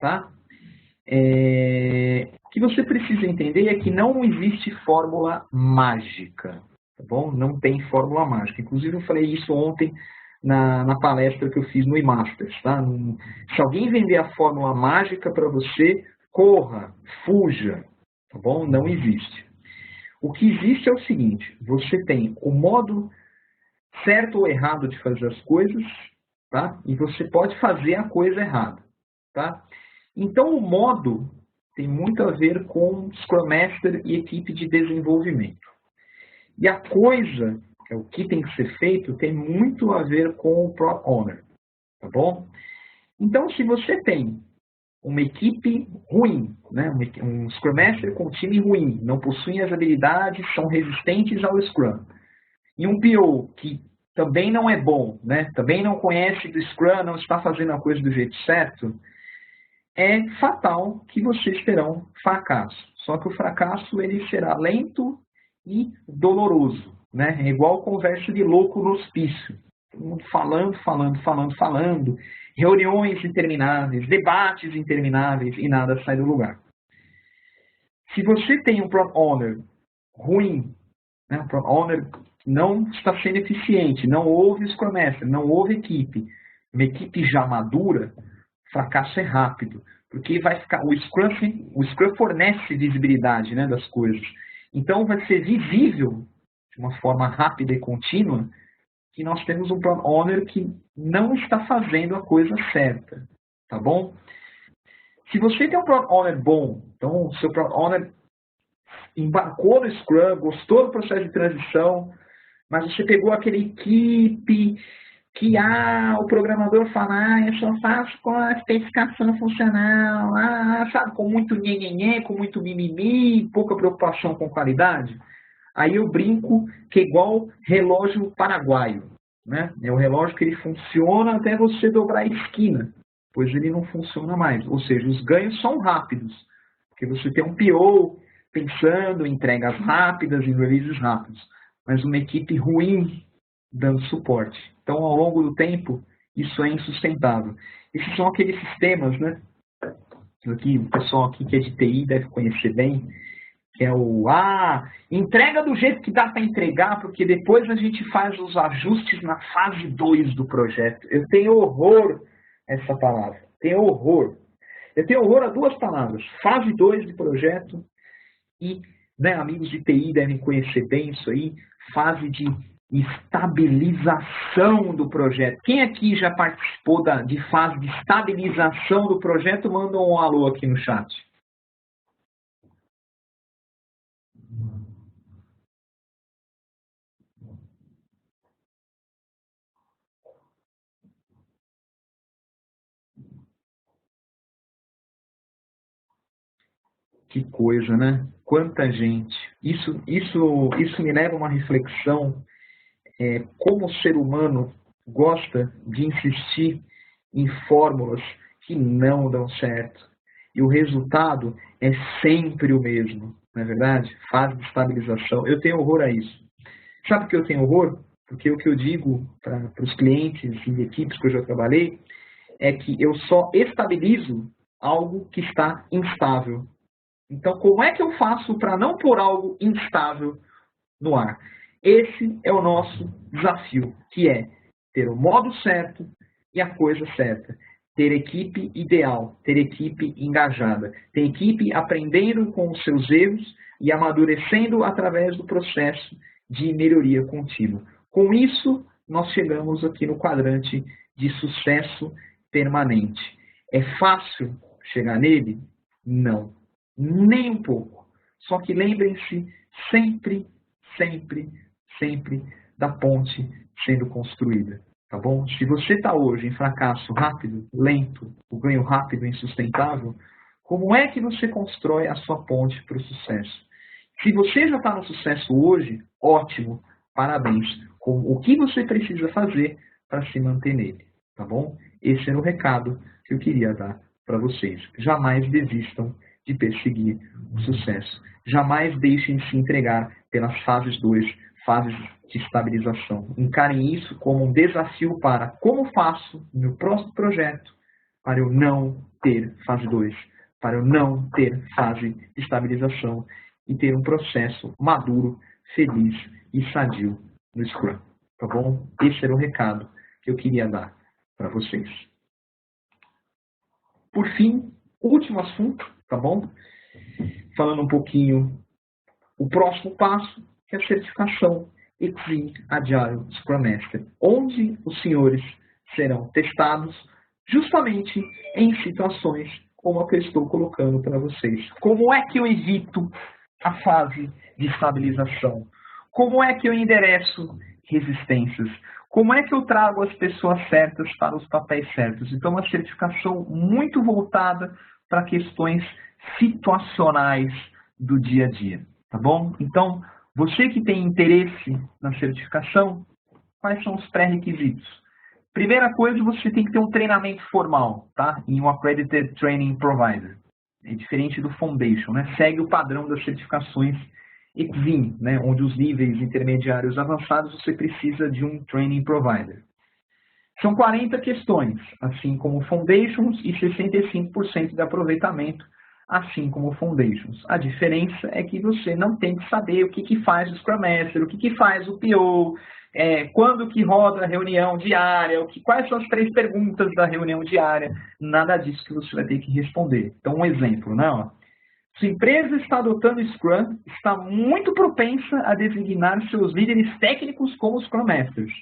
tá? O que você precisa entender é que não existe fórmula mágica, tá bom? Não tem fórmula mágica. Inclusive eu falei isso ontem na palestra que eu fiz no eMasters, tá? Se alguém vender a fórmula mágica para você, corra, fuja, tá bom? Não existe. O que existe é o seguinte, você tem o modo certo ou errado de fazer as coisas, tá? E você pode fazer a coisa errada, tá? Então, o modo tem muito a ver com Scrum Master e equipe de desenvolvimento. E a coisa, que é o que tem que ser feito, tem muito a ver com o Product Owner, tá bom? Então, se você tem uma equipe ruim, né? Um Scrum Master com um time ruim, não possuem as habilidades, são resistentes ao Scrum. E um PO que também não é bom, né? Também não conhece do Scrum, não está fazendo a coisa do jeito certo, é fatal que vocês terão fracasso. Só que o fracasso ele será lento e doloroso, né? É igual conversa de louco no hospício. Todo mundo falando. Reuniões intermináveis, debates intermináveis e nada sai do lugar. Se você tem um Product Owner ruim, né, um Product Owner que não está sendo eficiente, não houve Scrum Master, não houve equipe, uma equipe já madura, fracasso é rápido, porque vai ficar, o Scrum fornece visibilidade, né, das coisas. Então vai ser visível de uma forma rápida e contínua que nós temos um Product Owner que não está fazendo a coisa certa, tá bom? Se você tem um Product Owner bom, então o seu Product Owner embarcou no Scrum, gostou do processo de transição, mas você pegou aquela equipe que o programador fala, eu só faço com a especificação funcional, sabe, com muito nhenhenhé, com muito mimimi, pouca preocupação com qualidade. Aí eu brinco que é igual relógio paraguaio, né? É um relógio que ele funciona até você dobrar a esquina, pois ele não funciona mais. Ou seja, os ganhos são rápidos, porque você tem um PO pensando em entregas rápidas, em releases rápidos, mas uma equipe ruim dando suporte. Então, ao longo do tempo, isso é insustentável. Esses são aqueles sistemas, né? Aqui, o pessoal aqui que é de TI deve conhecer bem, que é entrega do jeito que dá para entregar, porque depois a gente faz os ajustes na fase 2 do projeto. Eu tenho horror a essa palavra. Tenho horror. Eu tenho horror a duas palavras. Fase 2 do projeto e né? Amigos de TI devem conhecer bem isso aí, fase de estabilização do projeto. Quem aqui já participou de fase de estabilização do projeto, manda um alô aqui no chat. Que coisa, né? Quanta gente. Isso me leva a uma reflexão, como o ser humano gosta de insistir em fórmulas que não dão certo. E o resultado é sempre o mesmo, não é verdade? Fase de estabilização. Eu tenho horror a isso. Sabe por que eu tenho horror? Porque o que eu digo para os clientes e equipes que eu já trabalhei é que eu só estabilizo algo que está instável. Então, como é que eu faço para não pôr algo instável no ar? Esse é o nosso desafio, que é ter o modo certo e a coisa certa. Ter equipe ideal, ter equipe engajada, ter equipe aprendendo com os seus erros e amadurecendo através do processo de melhoria contínua. Com isso, nós chegamos aqui no quadrante de sucesso permanente. É fácil chegar nele? Não. Nem um pouco. Só que lembrem-se sempre, sempre, sempre da ponte sendo construída. Tá bom? Se você está hoje em fracasso rápido, lento, o ganho rápido e insustentável, como é que você constrói a sua ponte para o sucesso? Se você já está no sucesso hoje, ótimo, parabéns. O que você precisa fazer para se manter nele? Tá bom? Esse era o recado que eu queria dar para vocês. Jamais desistam de perseguir o sucesso. Jamais deixem de se entregar pelas fases 2, fases de estabilização. Encarem isso como um desafio para como faço no meu próximo projeto para eu não ter fase 2, para eu não ter fase de estabilização e ter um processo maduro, feliz e sadio no Scrum. Tá bom? Esse era o recado que eu queria dar para vocês. Por fim, último assunto, tá bom? Falando um pouquinho, o próximo passo é a certificação Exim Agile Scrum Master, onde os senhores serão testados justamente em situações como a que eu estou colocando para vocês. Como é que eu evito a fase de estabilização? Como é que eu endereço resistências? Como é que eu trago as pessoas certas para os papéis certos? Então, uma certificação muito voltada para questões situacionais do dia a dia, tá bom? Então, você que tem interesse na certificação, quais são os pré-requisitos? Primeira coisa, você tem que ter um treinamento formal, tá? Em um Accredited Training Provider. É diferente do Foundation, né? Segue o padrão das certificações Exim, né? Onde os níveis intermediários avançados você precisa de um Training Provider. São 40 questões, assim como Foundations, e 65% de aproveitamento, assim como Foundations. A diferença é que você não tem que saber o que faz o Scrum Master, o que faz o PO, quando que roda a reunião diária, quais são as 3 perguntas da reunião diária, nada disso que você vai ter que responder. Então, um exemplo, né? Se a empresa está adotando Scrum, está muito propensa a designar seus líderes técnicos como Scrum Masters.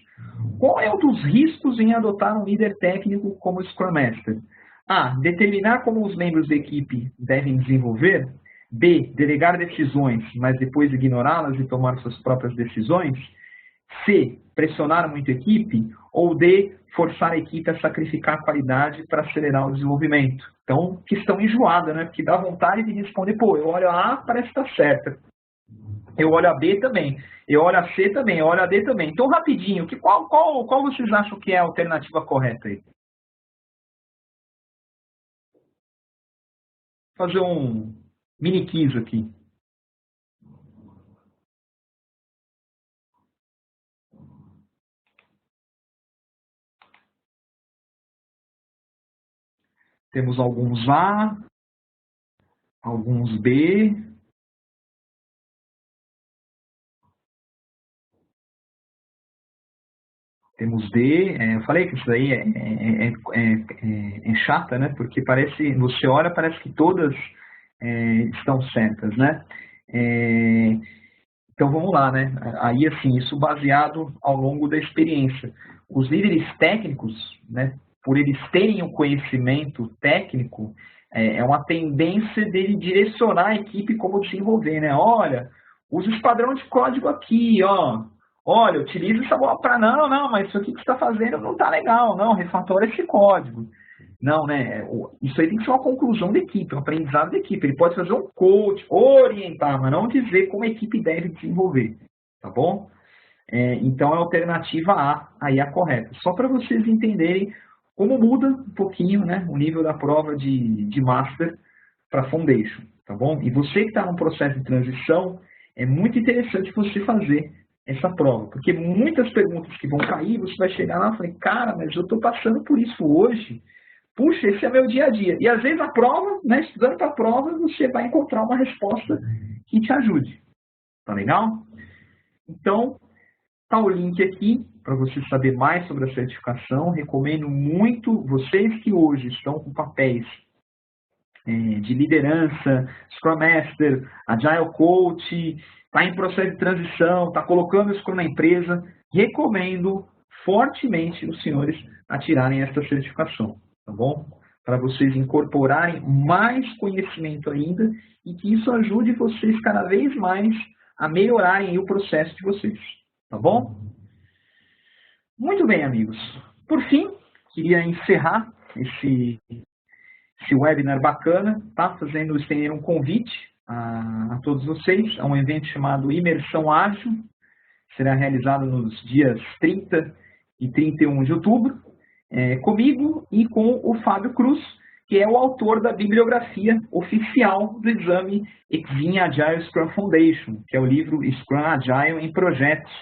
Qual é um dos riscos em adotar um líder técnico como Scrum Master? A. Determinar como os membros da equipe devem desenvolver. B. Delegar decisões, mas depois ignorá-las e tomar suas próprias decisões. C. Pressionar muito a equipe. Ou D. Forçar a equipe a sacrificar a qualidade para acelerar o desenvolvimento. Então, questão enjoada, né? Porque dá vontade de responder, pô, eu olho a A, parece que está certa. Eu olho a B também. Eu olho a C também, eu olho a D também. Então, rapidinho, qual vocês acham que é a alternativa correta aí? Vou fazer um mini quiz aqui. Temos alguns A, alguns B. Temos D. Eu falei que isso daí é chata, né? Porque parece, você olha, parece que todas estão certas, né? Então vamos lá, né? Aí assim, isso baseado ao longo da experiência. Os líderes técnicos, né, por eles terem o conhecimento técnico, é uma tendência dele direcionar a equipe como desenvolver, né? Olha, usa esse padrão de código aqui, ó. Olha, utiliza essa bola para não, mas isso aqui que você está fazendo não está legal, não, refatora esse código. Não, né? Isso aí tem que ser uma conclusão da equipe, um aprendizado da equipe. Ele pode fazer um coach, orientar, mas não dizer como a equipe deve desenvolver, tá bom? Então, a alternativa A aí é a correta. Só para vocês entenderem como muda um pouquinho, né, o nível da prova de Master para Foundation, tá bom? E você que está num processo de transição, é muito interessante você fazer essa prova, porque muitas perguntas que vão cair, você vai chegar lá e falar, cara, mas eu estou passando por isso hoje. Puxa, esse é meu dia a dia. E às vezes a prova, né, estudando para a prova, você vai encontrar uma resposta que te ajude. Tá legal? Então, tá o link aqui para você saber mais sobre a certificação. Recomendo muito vocês que hoje estão com papéis de liderança, Scrum Master, Agile Coach, está em processo de transição, está colocando o Scrum na empresa, recomendo fortemente os senhores a tirarem esta certificação, tá bom? Para vocês incorporarem mais conhecimento ainda e que isso ajude vocês cada vez mais a melhorarem o processo de vocês, tá bom? Muito bem, amigos. Por fim, queria encerrar esse webinar bacana, tá? Estender um convite a todos vocês a um evento chamado Imersão Ágil, será realizado nos dias 30 e 31 de outubro, comigo e com o Fábio Cruz, que é o autor da bibliografia oficial do exame Exim Agile Scrum Foundation, que é o livro Scrum Agile em Projetos,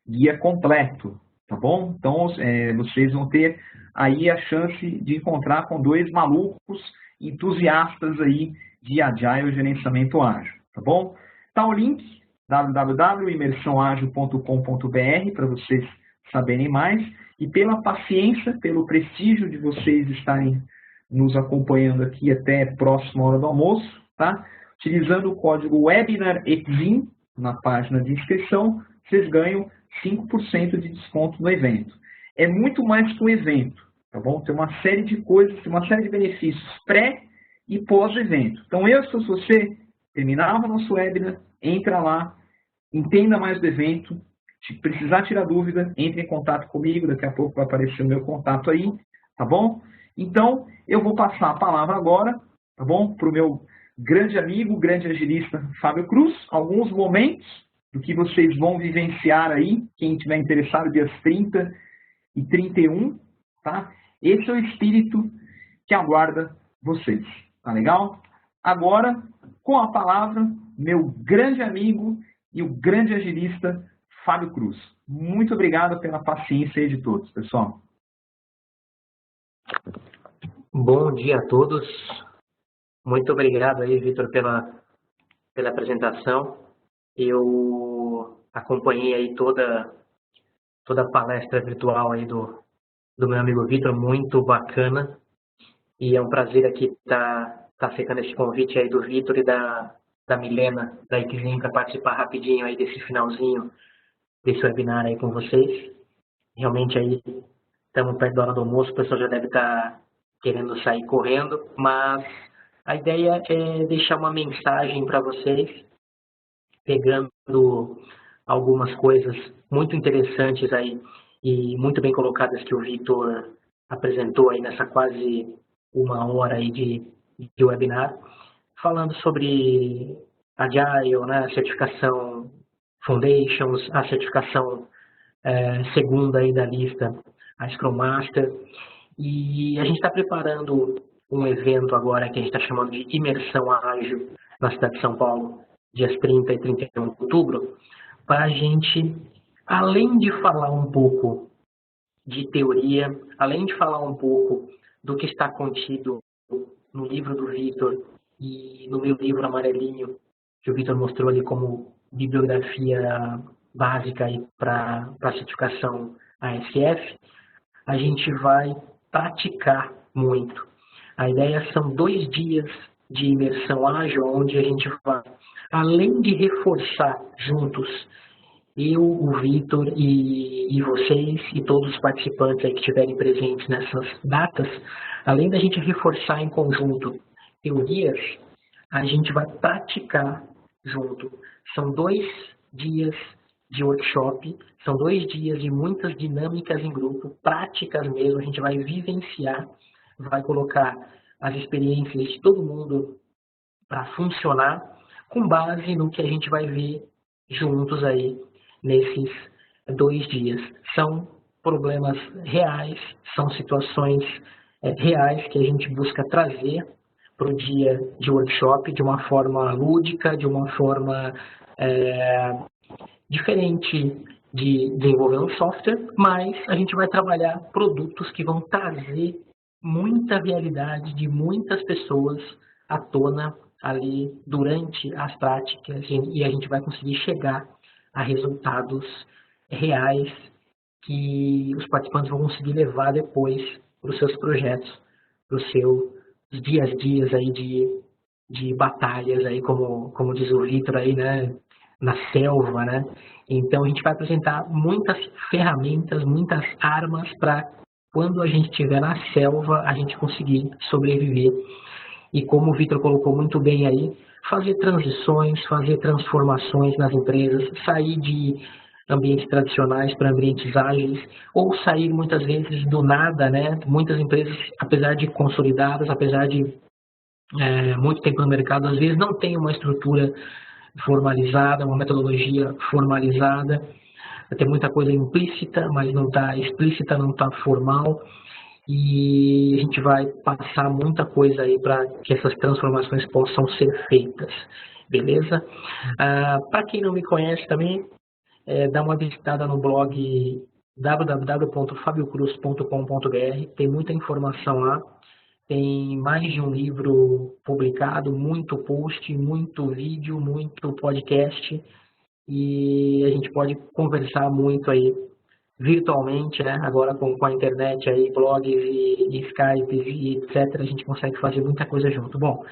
guia completo, tá bom? Então, vocês vão ter aí a chance de encontrar com dois malucos entusiastas aí de Agile e gerenciamento ágil, tá bom? Tá o link, www.imersãoagil.com.br, para vocês saberem mais, e pela paciência, pelo prestígio de vocês estarem nos acompanhando aqui até próxima hora do almoço, tá? Utilizando o código WebinarExim na página de inscrição, vocês ganham 5% de desconto no evento. É muito mais que um evento, tá bom? Tem uma série de coisas, tem uma série de benefícios pré e pós-evento. Então, se fosse você, terminava o nosso webinar, entra lá, entenda mais do evento, se precisar tirar dúvida, entre em contato comigo, daqui a pouco vai aparecer o meu contato aí, tá bom? Então, eu vou passar a palavra agora, tá bom? Para o meu grande amigo, grande agilista Fábio Cruz, alguns momentos do que vocês vão vivenciar aí, quem estiver interessado, dias 30 e 31, tá? Esse é o espírito que aguarda vocês, tá legal? Agora, com a palavra, meu grande amigo e o grande agilista Fábio Cruz. Muito obrigado pela paciência aí de todos, pessoal. Bom dia a todos. Muito obrigado aí, Vitor, pela apresentação. Eu acompanhei aí toda a palestra virtual aí do meu amigo Vitor, muito bacana. E é um prazer aqui estar aceitando esse convite aí do Vitor e da Milena, da Exim, para participar rapidinho aí desse finalzinho desse webinar aí com vocês. Realmente aí estamos perto da hora do almoço, o pessoal já deve estar querendo sair correndo, mas a ideia é deixar uma mensagem para vocês, pegando algumas coisas muito interessantes aí e muito bem colocadas que o Vitor apresentou aí nessa quase uma hora aí de webinar, falando sobre Agile, né, a certificação Foundations, a certificação segunda aí da lista, a Scrum Master. E a gente está preparando um evento agora que a gente está chamando de Imersão Ágil na cidade de São Paulo, dias 30 e 31 de outubro, para a gente, além de falar um pouco de teoria, além de falar um pouco do que está contido no livro do Vitor e no meu livro amarelinho, que o Vitor mostrou ali como bibliografia básica para a certificação ASF, a gente vai praticar muito. A ideia são 2 dias de imersão ágil, onde a gente vai, além de reforçar juntos, eu, o Vitor e vocês e todos os participantes aí que estiverem presentes nessas datas, além da gente reforçar em conjunto teorias, a gente vai praticar junto. São 2 dias de workshop, são 2 dias de muitas dinâmicas em grupo, práticas mesmo, a gente vai vivenciar, vai colocar as experiências de todo mundo para funcionar com base no que a gente vai ver juntos aí nesses 2 dias. São problemas reais, são situações reais que a gente busca trazer para o dia de workshop de uma forma lúdica, de uma forma diferente de desenvolver um software, mas a gente vai trabalhar produtos que vão trazer muita realidade de muitas pessoas à tona ali durante as práticas e a gente vai conseguir chegar a resultados reais que os participantes vão conseguir levar depois para os seus projetos, para os seus dias aí de batalhas aí, como diz o Vitor aí, né, na selva, né? Então a gente vai apresentar muitas ferramentas, muitas armas para quando a gente estiver na selva a gente conseguir sobreviver. E como o Vitor colocou muito bem aí, fazer transições, fazer transformações nas empresas, sair de ambientes tradicionais para ambientes ágeis, ou sair muitas vezes do nada, né? Muitas empresas, apesar de consolidadas, apesar de muito tempo no mercado, às vezes não tem uma estrutura formalizada, uma metodologia formalizada, tem muita coisa implícita, mas não está explícita, não está formal, e a gente vai passar muita coisa aí para que essas transformações possam ser feitas, beleza? Para quem não me conhece também, dá uma visitada no blog www.fabiocruz.com.br, tem muita informação lá, tem mais de um livro publicado, muito post, muito vídeo, muito podcast, e a gente pode conversar muito aí virtualmente, né? Agora com a internet aí, blogs e Skypes e etc, a gente consegue fazer muita coisa junto. Bom,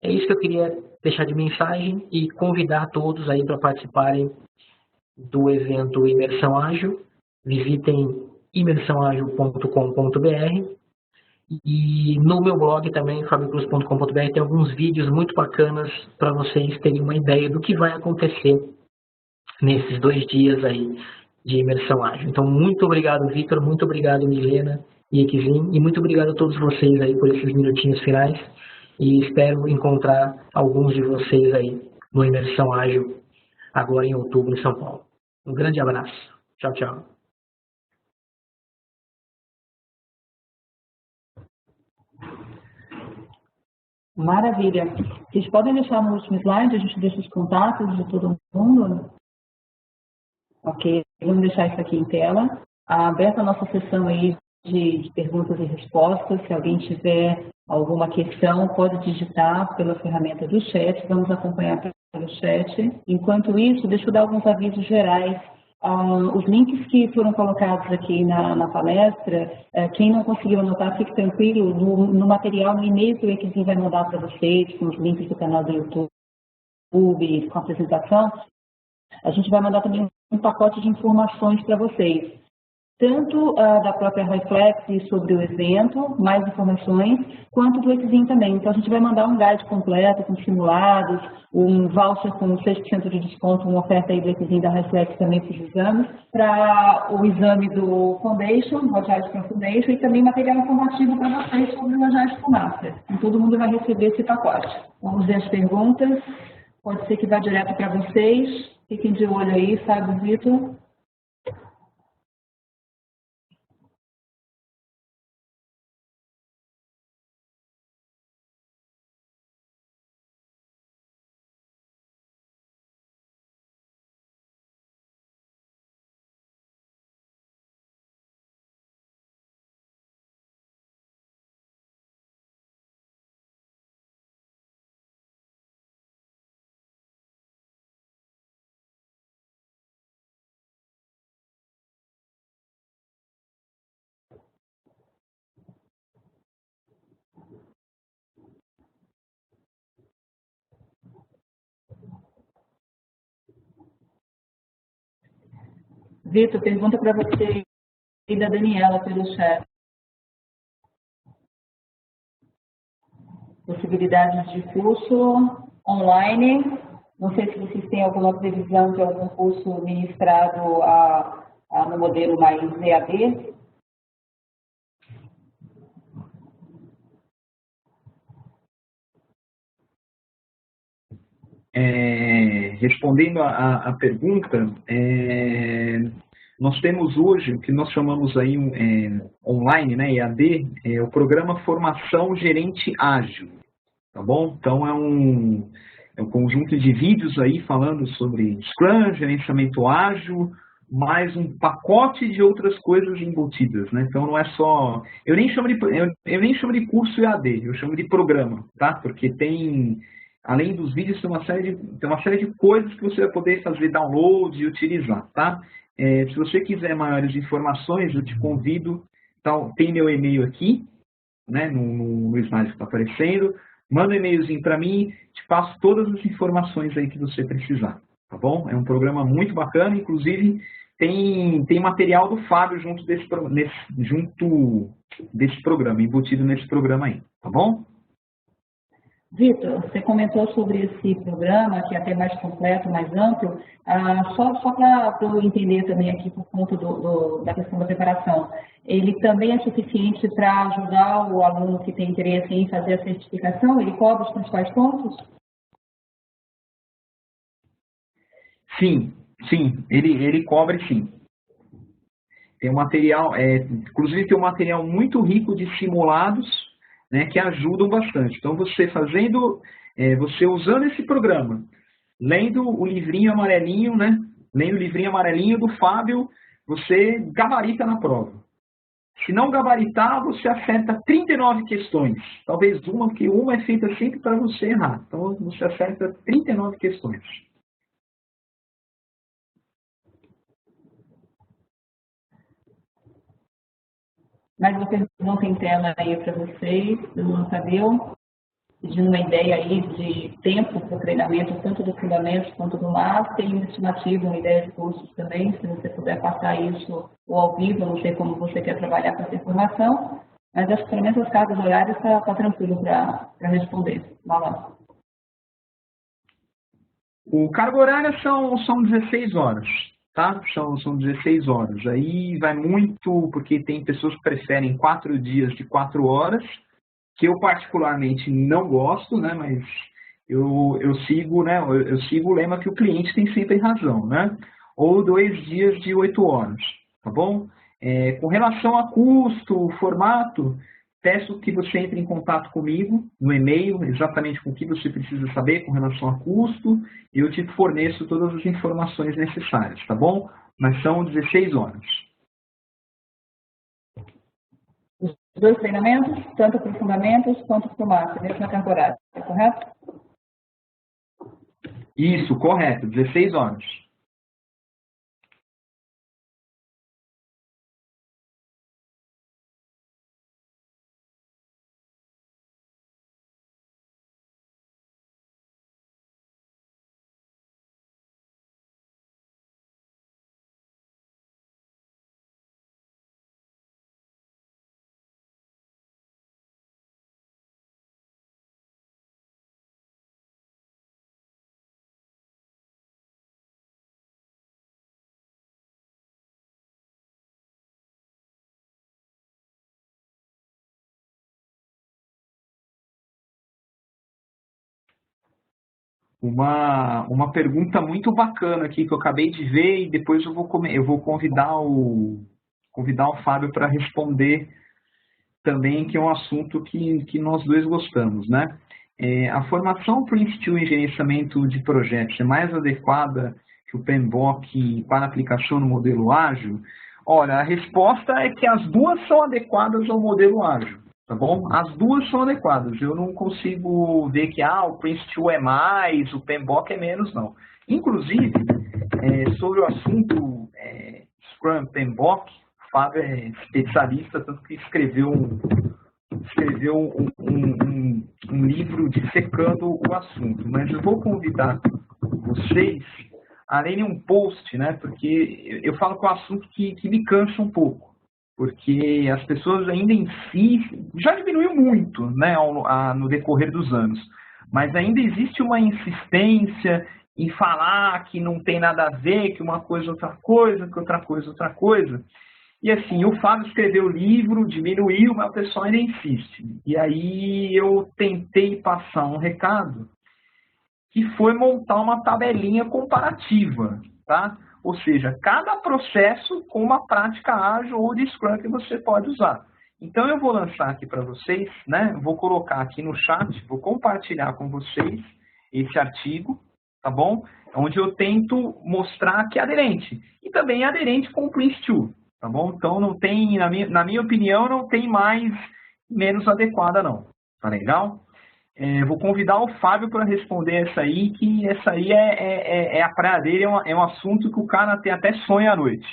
é isso que eu queria deixar de mensagem e convidar todos aí para participarem do evento Imersão Ágil. Visitem imersãoagil.com.br e no meu blog também, fabiocruz.com.br, tem alguns vídeos muito bacanas para vocês terem uma ideia do que vai acontecer nesses 2 dias aí de imersão ágil. Então, muito obrigado, Vitor, muito obrigado, Milena e Ekvin, e muito obrigado a todos vocês aí por esses minutinhos finais, e espero encontrar alguns de vocês aí no Imersão Ágil, agora em outubro, em São Paulo. Um grande abraço. Tchau, tchau. Maravilha. Vocês podem deixar no último slide, a gente deixa os contatos de todo mundo? Ok, vamos deixar isso aqui em tela. Aberta a nossa sessão aí de perguntas e respostas. Se alguém tiver alguma questão, pode digitar pela ferramenta do chat. Vamos acompanhar pelo chat. Enquanto isso, deixa eu dar alguns avisos gerais. Os links que foram colocados aqui na palestra, quem não conseguiu anotar, fique tranquilo, no material, no e-mail que o Equizim vai mandar para vocês, com os links do canal do YouTube, com a apresentação, a gente vai mandar também um pacote de informações para vocês, tanto da própria Reflex sobre o evento, mais informações, quanto do Equizim também. Então, a gente vai mandar um guide completo, com simulados, um voucher com 6% de desconto, uma oferta aí do Equizim da Reflex também para os exames, para o exame do Foundation, o Agile Scrum Foundation, e também material informativo para vocês sobre o Agile Scrum Master. E todo mundo vai receber esse pacote. Vamos ver as perguntas. Pode ser que vá direto para vocês. Fiquem de olho aí, sabe, Vitor? Vitor, pergunta para você e da Daniela pelo chat. Possibilidades de curso online. Não sei se vocês têm alguma previsão de algum curso ministrado no modelo mais EAD. Respondendo a pergunta, nós temos hoje o que nós chamamos aí online, né, EAD, o programa Formação Gerente Ágil, tá bom? Então é um conjunto de vídeos aí falando sobre Scrum, gerenciamento ágil, mais um pacote de outras coisas embutidas, né? Então não é só, eu nem chamo de curso EAD, eu chamo de programa, tá? Porque tem, além dos vídeos, tem uma série de coisas que você vai poder fazer download e utilizar, tá? Se você quiser maiores informações, eu te convido, então, tem meu e-mail aqui, né, no slide que está aparecendo, manda um e-mailzinho para mim, te passo todas as informações aí que você precisar, tá bom? É um programa muito bacana, inclusive tem material do Fábio junto desse programa, embutido nesse programa aí, tá bom? Vitor, você comentou sobre esse programa, que é até mais completo, mais amplo, só para eu entender também aqui por conta da questão da preparação, ele também é suficiente para ajudar o aluno que tem interesse em fazer a certificação? Ele cobre os principais pontos? Sim, ele cobre sim. Tem um material, inclusive tem um material muito rico de simulados, né, que ajudam bastante. Então, você usando esse programa, lendo o livrinho amarelinho, né, lendo o livrinho amarelinho do Fábio, você gabarita na prova. Se não gabaritar, você acerta 39 questões. Talvez porque uma é feita sempre para você errar. Então, você acerta 39 questões. Mais uma pergunta em tela aí para vocês, do Tadeu, pedindo uma ideia aí de tempo para o treinamento, tanto do fundamento quanto do master, e uma estimativa, uma ideia de cursos também, se você puder passar isso ou ao vivo, eu não sei como você quer trabalhar com essa informação, mas acho que pelo menos as cargas horárias está tranquilo para responder. Vai lá. O carga horária são 16 horas. Tá? São 16 horas. Aí vai muito, porque tem pessoas que preferem 4 dias de 4 horas, que eu particularmente não gosto, né? Mas eu sigo, né? Eu sigo o lema que o cliente tem sempre razão, né? Ou 2 dias de 8 horas, tá bom? Com relação a custo, formato, peço que você entre em contato comigo no e-mail, exatamente com o que você precisa saber com relação a custo, e eu te forneço todas as informações necessárias, tá bom? Mas são 16 horas. Os dois treinamentos, tanto para fundamentos quanto para o master, mesma carga horária, correto? Isso, correto, 16 horas. Uma pergunta muito bacana aqui que eu acabei de ver e depois eu vou convidar o Fábio para responder também, que é um assunto que nós dois gostamos, né? A formação Prince2 em gerenciamento de projetos é mais adequada que o PMBOK para aplicação no modelo ágil? Olha, a resposta é que as duas são adequadas ao modelo ágil. Tá bom? As duas são adequadas. Eu não consigo ver que o Prince2 é mais, o PMBOK é menos, não. Inclusive, sobre o assunto Scrum PMBOK, o Fábio é especialista, tanto que escreveu um livro dissecando o assunto. Mas eu vou convidar vocês além de um post, né? Porque eu falo que é um assunto que me cansa um pouco, porque as pessoas ainda insistem, já diminuiu muito, né, no decorrer dos anos, mas ainda existe uma insistência em falar que não tem nada a ver, que uma coisa é outra coisa, que outra coisa é outra coisa. E assim, o Fábio escreveu o livro, diminuiu, mas o pessoal ainda insiste. E aí eu tentei passar um recado que foi montar uma tabelinha comparativa, tá? Ou seja, cada processo com uma prática ágil ou de Scrum que você pode usar. Então eu vou lançar aqui para vocês, né? Vou colocar aqui no chat, vou compartilhar com vocês esse artigo, tá bom? Onde eu tento mostrar que é aderente. E também é aderente com o Prince2, tá bom? Então não tem, na minha opinião, não tem mais menos adequada não. Tá legal? Vou convidar o Fábio para responder essa aí, que essa aí é a praia dele, é um assunto que o cara tem até sonho à noite.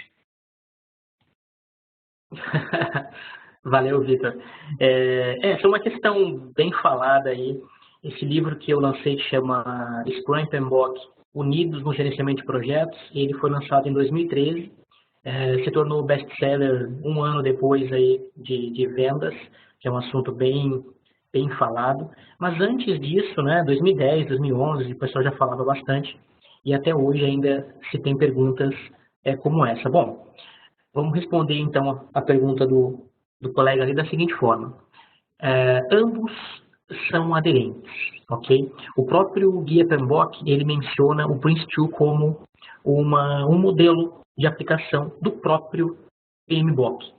Valeu, Vitor. Essa é uma questão bem falada aí. Esse livro que eu lancei que chama Scrum e PMBOK, Unidos no Gerenciamento de Projetos, ele foi lançado em 2013, se tornou best-seller um ano depois aí de vendas, que é um assunto bem falado. Mas antes disso, né, 2010, 2011, o pessoal já falava bastante, e até hoje ainda se tem perguntas como essa. Bom, vamos responder então a pergunta do colega ali da seguinte forma. Ambos são aderentes, ok? O próprio guia PMBOK, ele menciona o Prince2 como um modelo de aplicação do próprio PMBOK.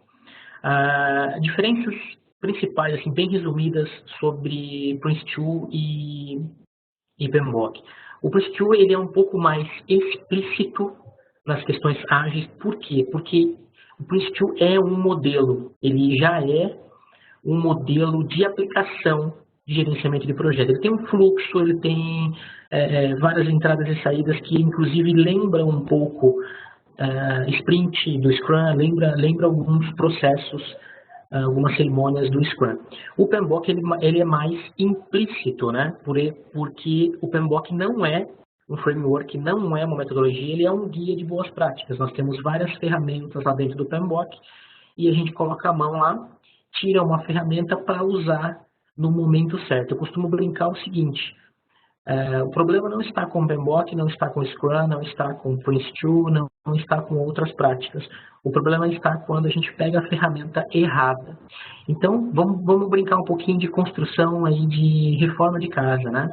Diferenças principais, assim, bem resumidas sobre Prince2 e PMBOK. O Prince2 ele é um pouco mais explícito nas questões ágeis. Por quê? Porque o Prince2 é um modelo, ele já é um modelo de aplicação de gerenciamento de projeto. Ele tem um fluxo, ele tem várias entradas e saídas que, inclusive, lembram um pouco sprint do Scrum, lembra alguns processos, algumas cerimônias do Scrum. O PMBOK ele é mais implícito, né? Porque o PMBOK não é um framework, não é uma metodologia, ele é um guia de boas práticas. Nós temos várias ferramentas lá dentro do PMBOK e a gente coloca a mão lá, tira uma ferramenta para usar no momento certo. Eu costumo brincar o seguinte, o problema não está com o PMBOK, não está com o Scrum, não está com o Prince2, não está com outras práticas. O problema está quando a gente pega a ferramenta errada. Então, vamos brincar um pouquinho de construção aí de reforma de casa, né?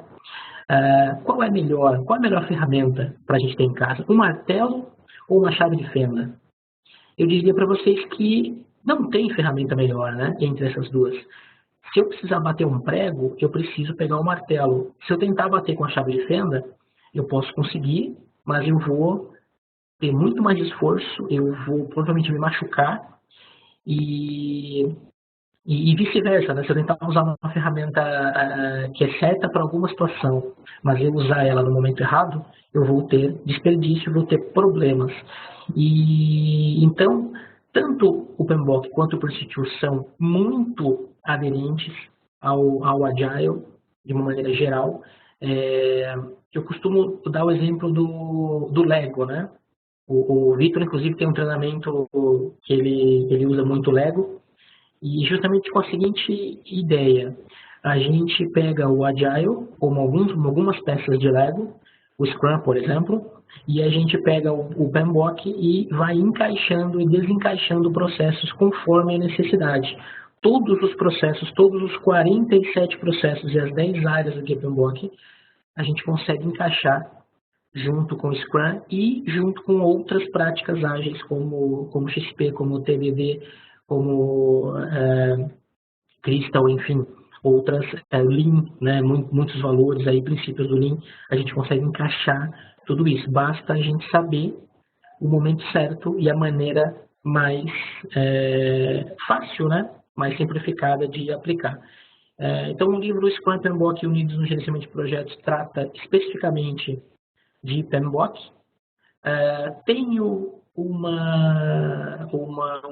Qual é a melhor ferramenta para a gente ter em casa? Um martelo ou uma chave de fenda? Eu diria para vocês que não tem ferramenta melhor, né, entre essas duas. Se eu precisar bater um prego, eu preciso pegar um martelo. Se eu tentar bater com a chave de fenda, eu posso conseguir, mas eu vou ter muito mais esforço, eu vou provavelmente me machucar e vice-versa, né? Se eu tentar usar uma ferramenta que é certa para alguma situação, mas eu usar ela no momento errado, eu vou ter desperdício, vou ter problemas. E então, tanto o PMBOK quanto o Prince2 são muito aderentes ao Agile, de uma maneira geral. Eu costumo dar o exemplo do Lego, né? O Vitor, inclusive, tem um treinamento que ele usa muito Lego, e justamente com a seguinte ideia: a gente pega o Agile, como algumas peças de Lego, o Scrum, por exemplo, e a gente pega o PMBOK e vai encaixando e desencaixando processos conforme a necessidade. Todos os processos, todos os 47 processos e as 10 áreas do PMBOK, a gente consegue encaixar junto com o Scrum e junto com outras práticas ágeis, como XP, como TDD, como Crystal, enfim, outras, Lean, né, muitos valores aí, princípios do Lean, a gente consegue encaixar tudo isso. Basta a gente saber o momento certo e a maneira mais fácil, né, mais simplificada de aplicar. Então, o livro Scrum e PMBOK Unidos no Gerenciamento de Projetos trata especificamente de PMBOK. Tenho um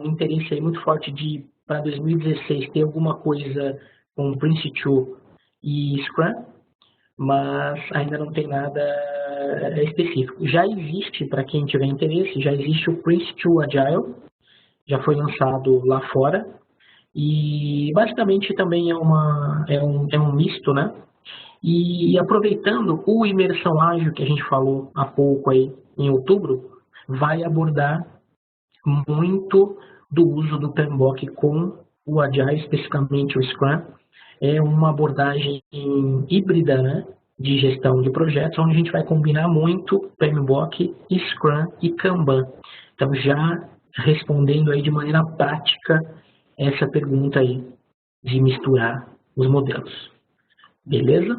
interesse aí muito forte de, para 2016, ter alguma coisa com Prince2 e Scrum, mas ainda não tem nada específico. Já existe, para quem tiver interesse, já existe o Prince2 Agile, já foi lançado lá fora, e basicamente também é um misto, né? E aproveitando o imersão ágil que a gente falou há pouco aí, em outubro, vai abordar muito do uso do PMBOK com o Agile, especificamente o Scrum. É uma abordagem híbrida, né, de gestão de projetos, onde a gente vai combinar muito PMBOK, Scrum e Kanban. Então, já respondendo aí de maneira prática essa pergunta aí de misturar os modelos. Beleza?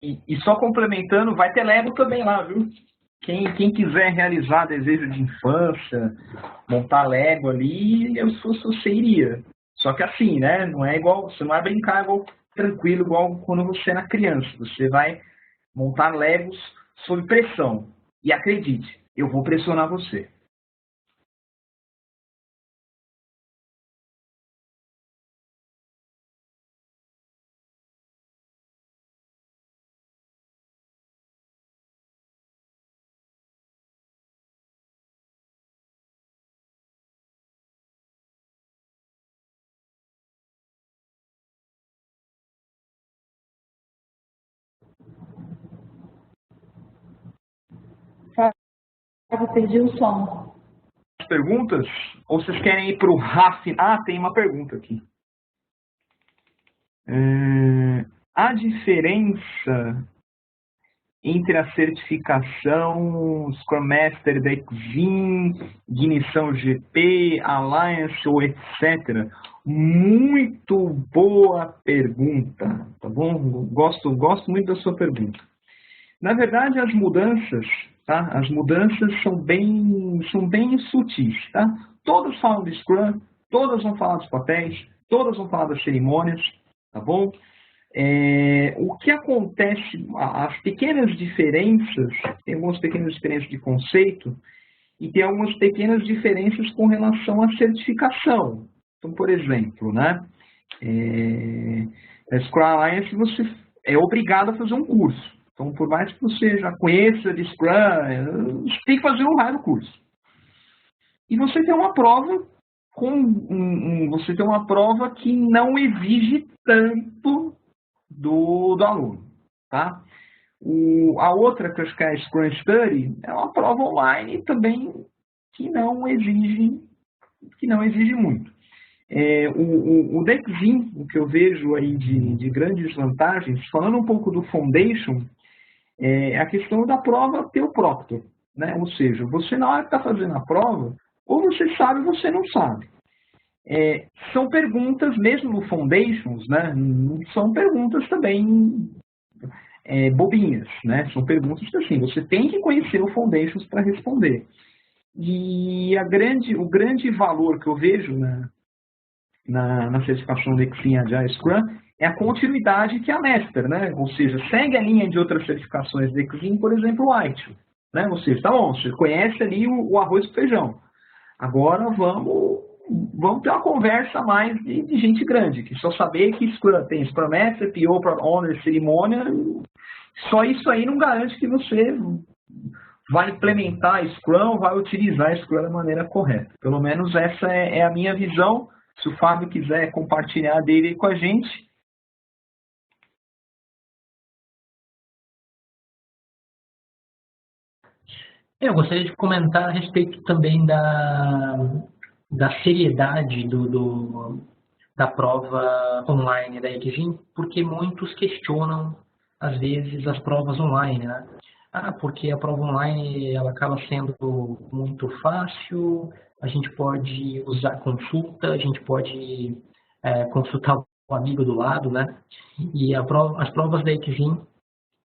E só complementando, vai ter Lego também lá, viu? Quem quiser realizar desejo de infância, montar Lego ali, eu se fosse você iria. Só que assim, né? Não é igual, você não vai brincar igual tranquilo, igual quando você era criança. Você vai montar Legos sob pressão. E acredite, eu vou pressionar você. Eu perdi o som. Perguntas? Ou vocês querem ir para o RAF? Ah, tem uma pergunta aqui. A diferença entre a certificação Scrum Master da Exim, Ignição GP, Alliance ou etc. Muito boa pergunta, tá bom? Gosto muito da sua pergunta. Na verdade, as mudanças, tá? As mudanças são bem sutis, tá? Todas falam de Scrum, todas vão falar dos papéis, todas vão falar das cerimônias, tá bom? O que acontece, as pequenas diferenças, tem algumas pequenas diferenças de conceito e tem algumas pequenas diferenças com relação à certificação. Então, por exemplo, né, a Scrum Alliance você é obrigado a fazer um curso. Então, por mais que você já conheça de Scrum, você tem que fazer um raio do curso. E você tem uma prova você tem uma prova que não exige tanto do aluno, tá? A outra, que eu acho que é a Scrum Study, é uma prova online também que não exige muito. O Dexim, o que eu vejo aí de grandes vantagens, falando um pouco do Foundation, é a questão da prova ter o Proctor, né? Ou seja, você na hora que está fazendo a prova, ou você sabe ou você não sabe. São perguntas, mesmo no Foundations, né? São perguntas também bobinhas, né? São perguntas que assim, você tem que conhecer o Foundations para responder. E o grande valor que eu vejo na certificação do Exim Agile Scrum é a continuidade que é a Master, né? Ou seja, segue a linha de outras certificações do Exim, por exemplo, o ITIL, né? Ou seja, tá bom, você conhece ali o arroz com feijão. Agora vamos ter uma conversa mais de gente grande, que só saber que Scrum tem Scrum Master, PO, Product Owner, cerimônia, só isso aí não garante que você vai implementar Scrum, vai utilizar Scrum da maneira correta. Pelo menos essa é a minha visão. Se o Fábio quiser compartilhar dele com a gente. Eu gostaria de comentar a respeito também da seriedade da prova online da Exim, porque muitos questionam, às vezes, as provas online, né? Porque a prova online ela acaba sendo muito fácil, a gente pode usar consulta, a gente pode consultar o amigo do lado, né? E as provas da Exim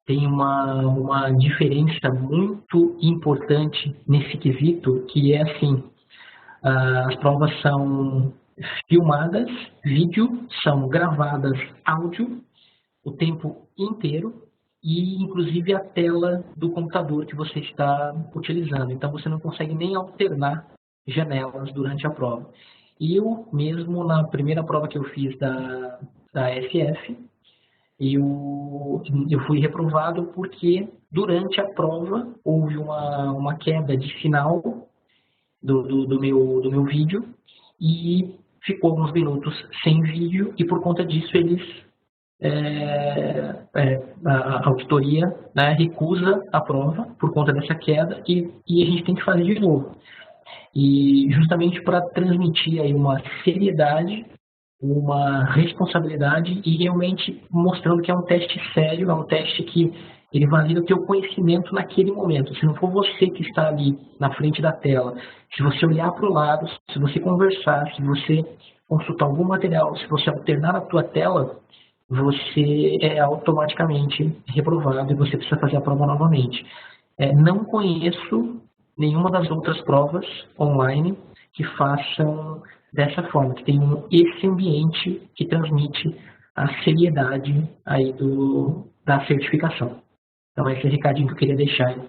têm uma diferença muito importante nesse quesito, que é assim, as provas são filmadas, vídeo, são gravadas áudio o tempo inteiro e inclusive a tela do computador que você está utilizando. Então você não consegue nem alternar janelas durante a prova. Eu mesmo, na primeira prova que eu fiz da da ASF. Eu fui reprovado porque durante a prova houve uma queda de sinal do meu vídeo e ficou alguns minutos sem vídeo e por conta disso a auditoria, né, recusa a prova por conta dessa queda e a gente tem que fazer de novo. E justamente para transmitir aí uma seriedade, uma responsabilidade e realmente mostrando que é um teste sério, é um teste que ele valida o teu conhecimento naquele momento. Se não for você que está ali na frente da tela, se você olhar para o lado, se você conversar, se você consultar algum material, se você alternar a tua tela, você é automaticamente reprovado e você precisa fazer a prova novamente. Não conheço nenhuma das outras provas online que façam dessa forma, que tenham esse ambiente que transmite a seriedade aí da certificação. Então, esse é o recadinho que eu queria deixar aí.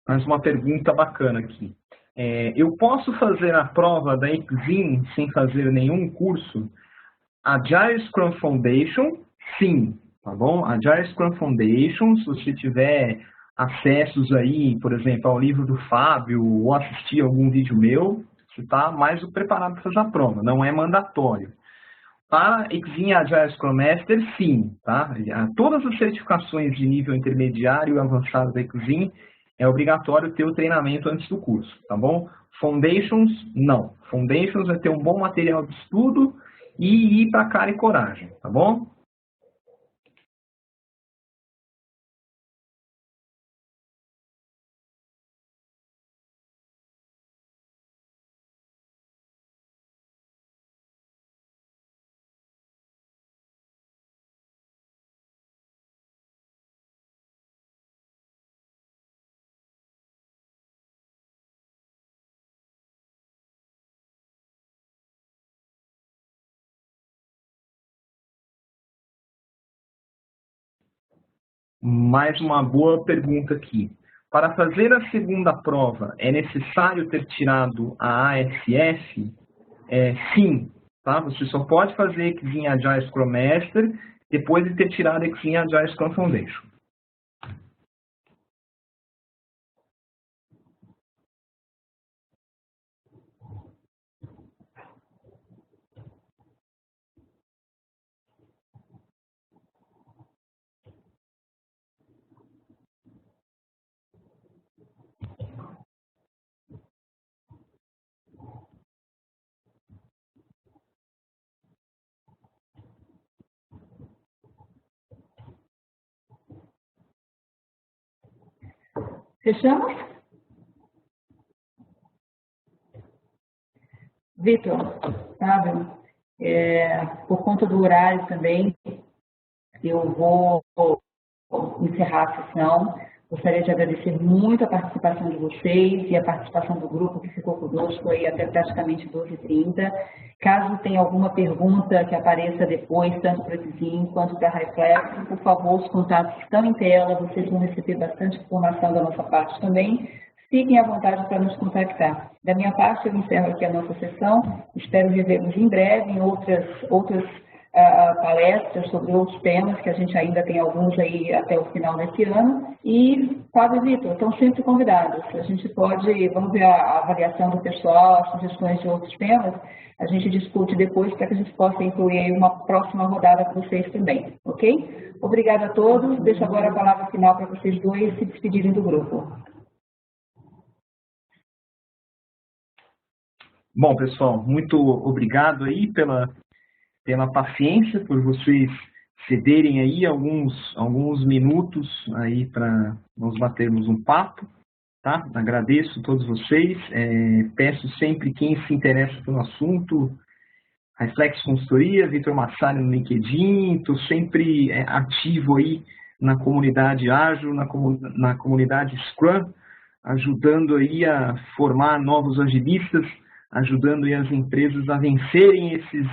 Mais uma pergunta bacana aqui. Eu posso fazer a prova da Exim sem fazer nenhum curso? Agile Scrum Foundation, sim, tá bom? Agile Scrum Foundation, se você tiver acessos aí, por exemplo, ao livro do Fábio ou assistir algum vídeo meu, você está mais do que preparado para fazer a prova, não é mandatório. Para Exim Agile Scrum Master, sim, tá? Todas as certificações de nível intermediário e avançado da Exim, é obrigatório ter o treinamento antes do curso, tá bom? Foundations, não. Foundations é ter um bom material de estudo e ir para cara e coragem, tá bom? Mais uma boa pergunta aqui. Para fazer a segunda prova, é necessário ter tirado a ASF? Sim, tá? Você só pode fazer Exim Agile Scrum Master depois de ter tirado Exim Agile Scrum Foundation. Fechamos? Vitor, sabe, por conta do horário também, eu vou encerrar a sessão. Gostaria de agradecer muito a participação de vocês e a participação do grupo que ficou conosco aí até praticamente 12h30. Caso tenha alguma pergunta que apareça depois, tanto para o Exim quanto para a Reflex, por favor, os contatos estão em tela, vocês vão receber bastante informação da nossa parte também. Fiquem à vontade para nos contactar. Da minha parte, eu encerro aqui a nossa sessão. Espero revê-los em breve em outras palestras sobre outros temas, que a gente ainda tem alguns aí até o final desse ano. E, Fábio e Vitor, estão sempre convidados. A gente pode, vamos ver a avaliação do pessoal, as sugestões de outros temas, a gente discute depois para que a gente possa incluir aí uma próxima rodada com vocês também, ok? Obrigada a todos. Deixo agora a palavra final para vocês dois se despedirem do grupo. Bom, pessoal, muito obrigado aí pela paciência, por vocês cederem aí alguns minutos aí para nós batermos um papo, tá? Agradeço a todos vocês, peço sempre quem se interessa pelo assunto, Reflex Consultoria, Vitor Massari no LinkedIn, estou sempre ativo aí na comunidade Ágil, na comunidade Scrum, ajudando aí a formar novos agilistas, ajudando aí as empresas a vencerem esses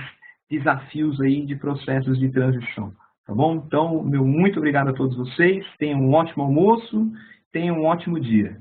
desafios aí de processos de transição, tá bom? Então, muito obrigado a todos vocês, tenham um ótimo almoço Tenha um ótimo dia.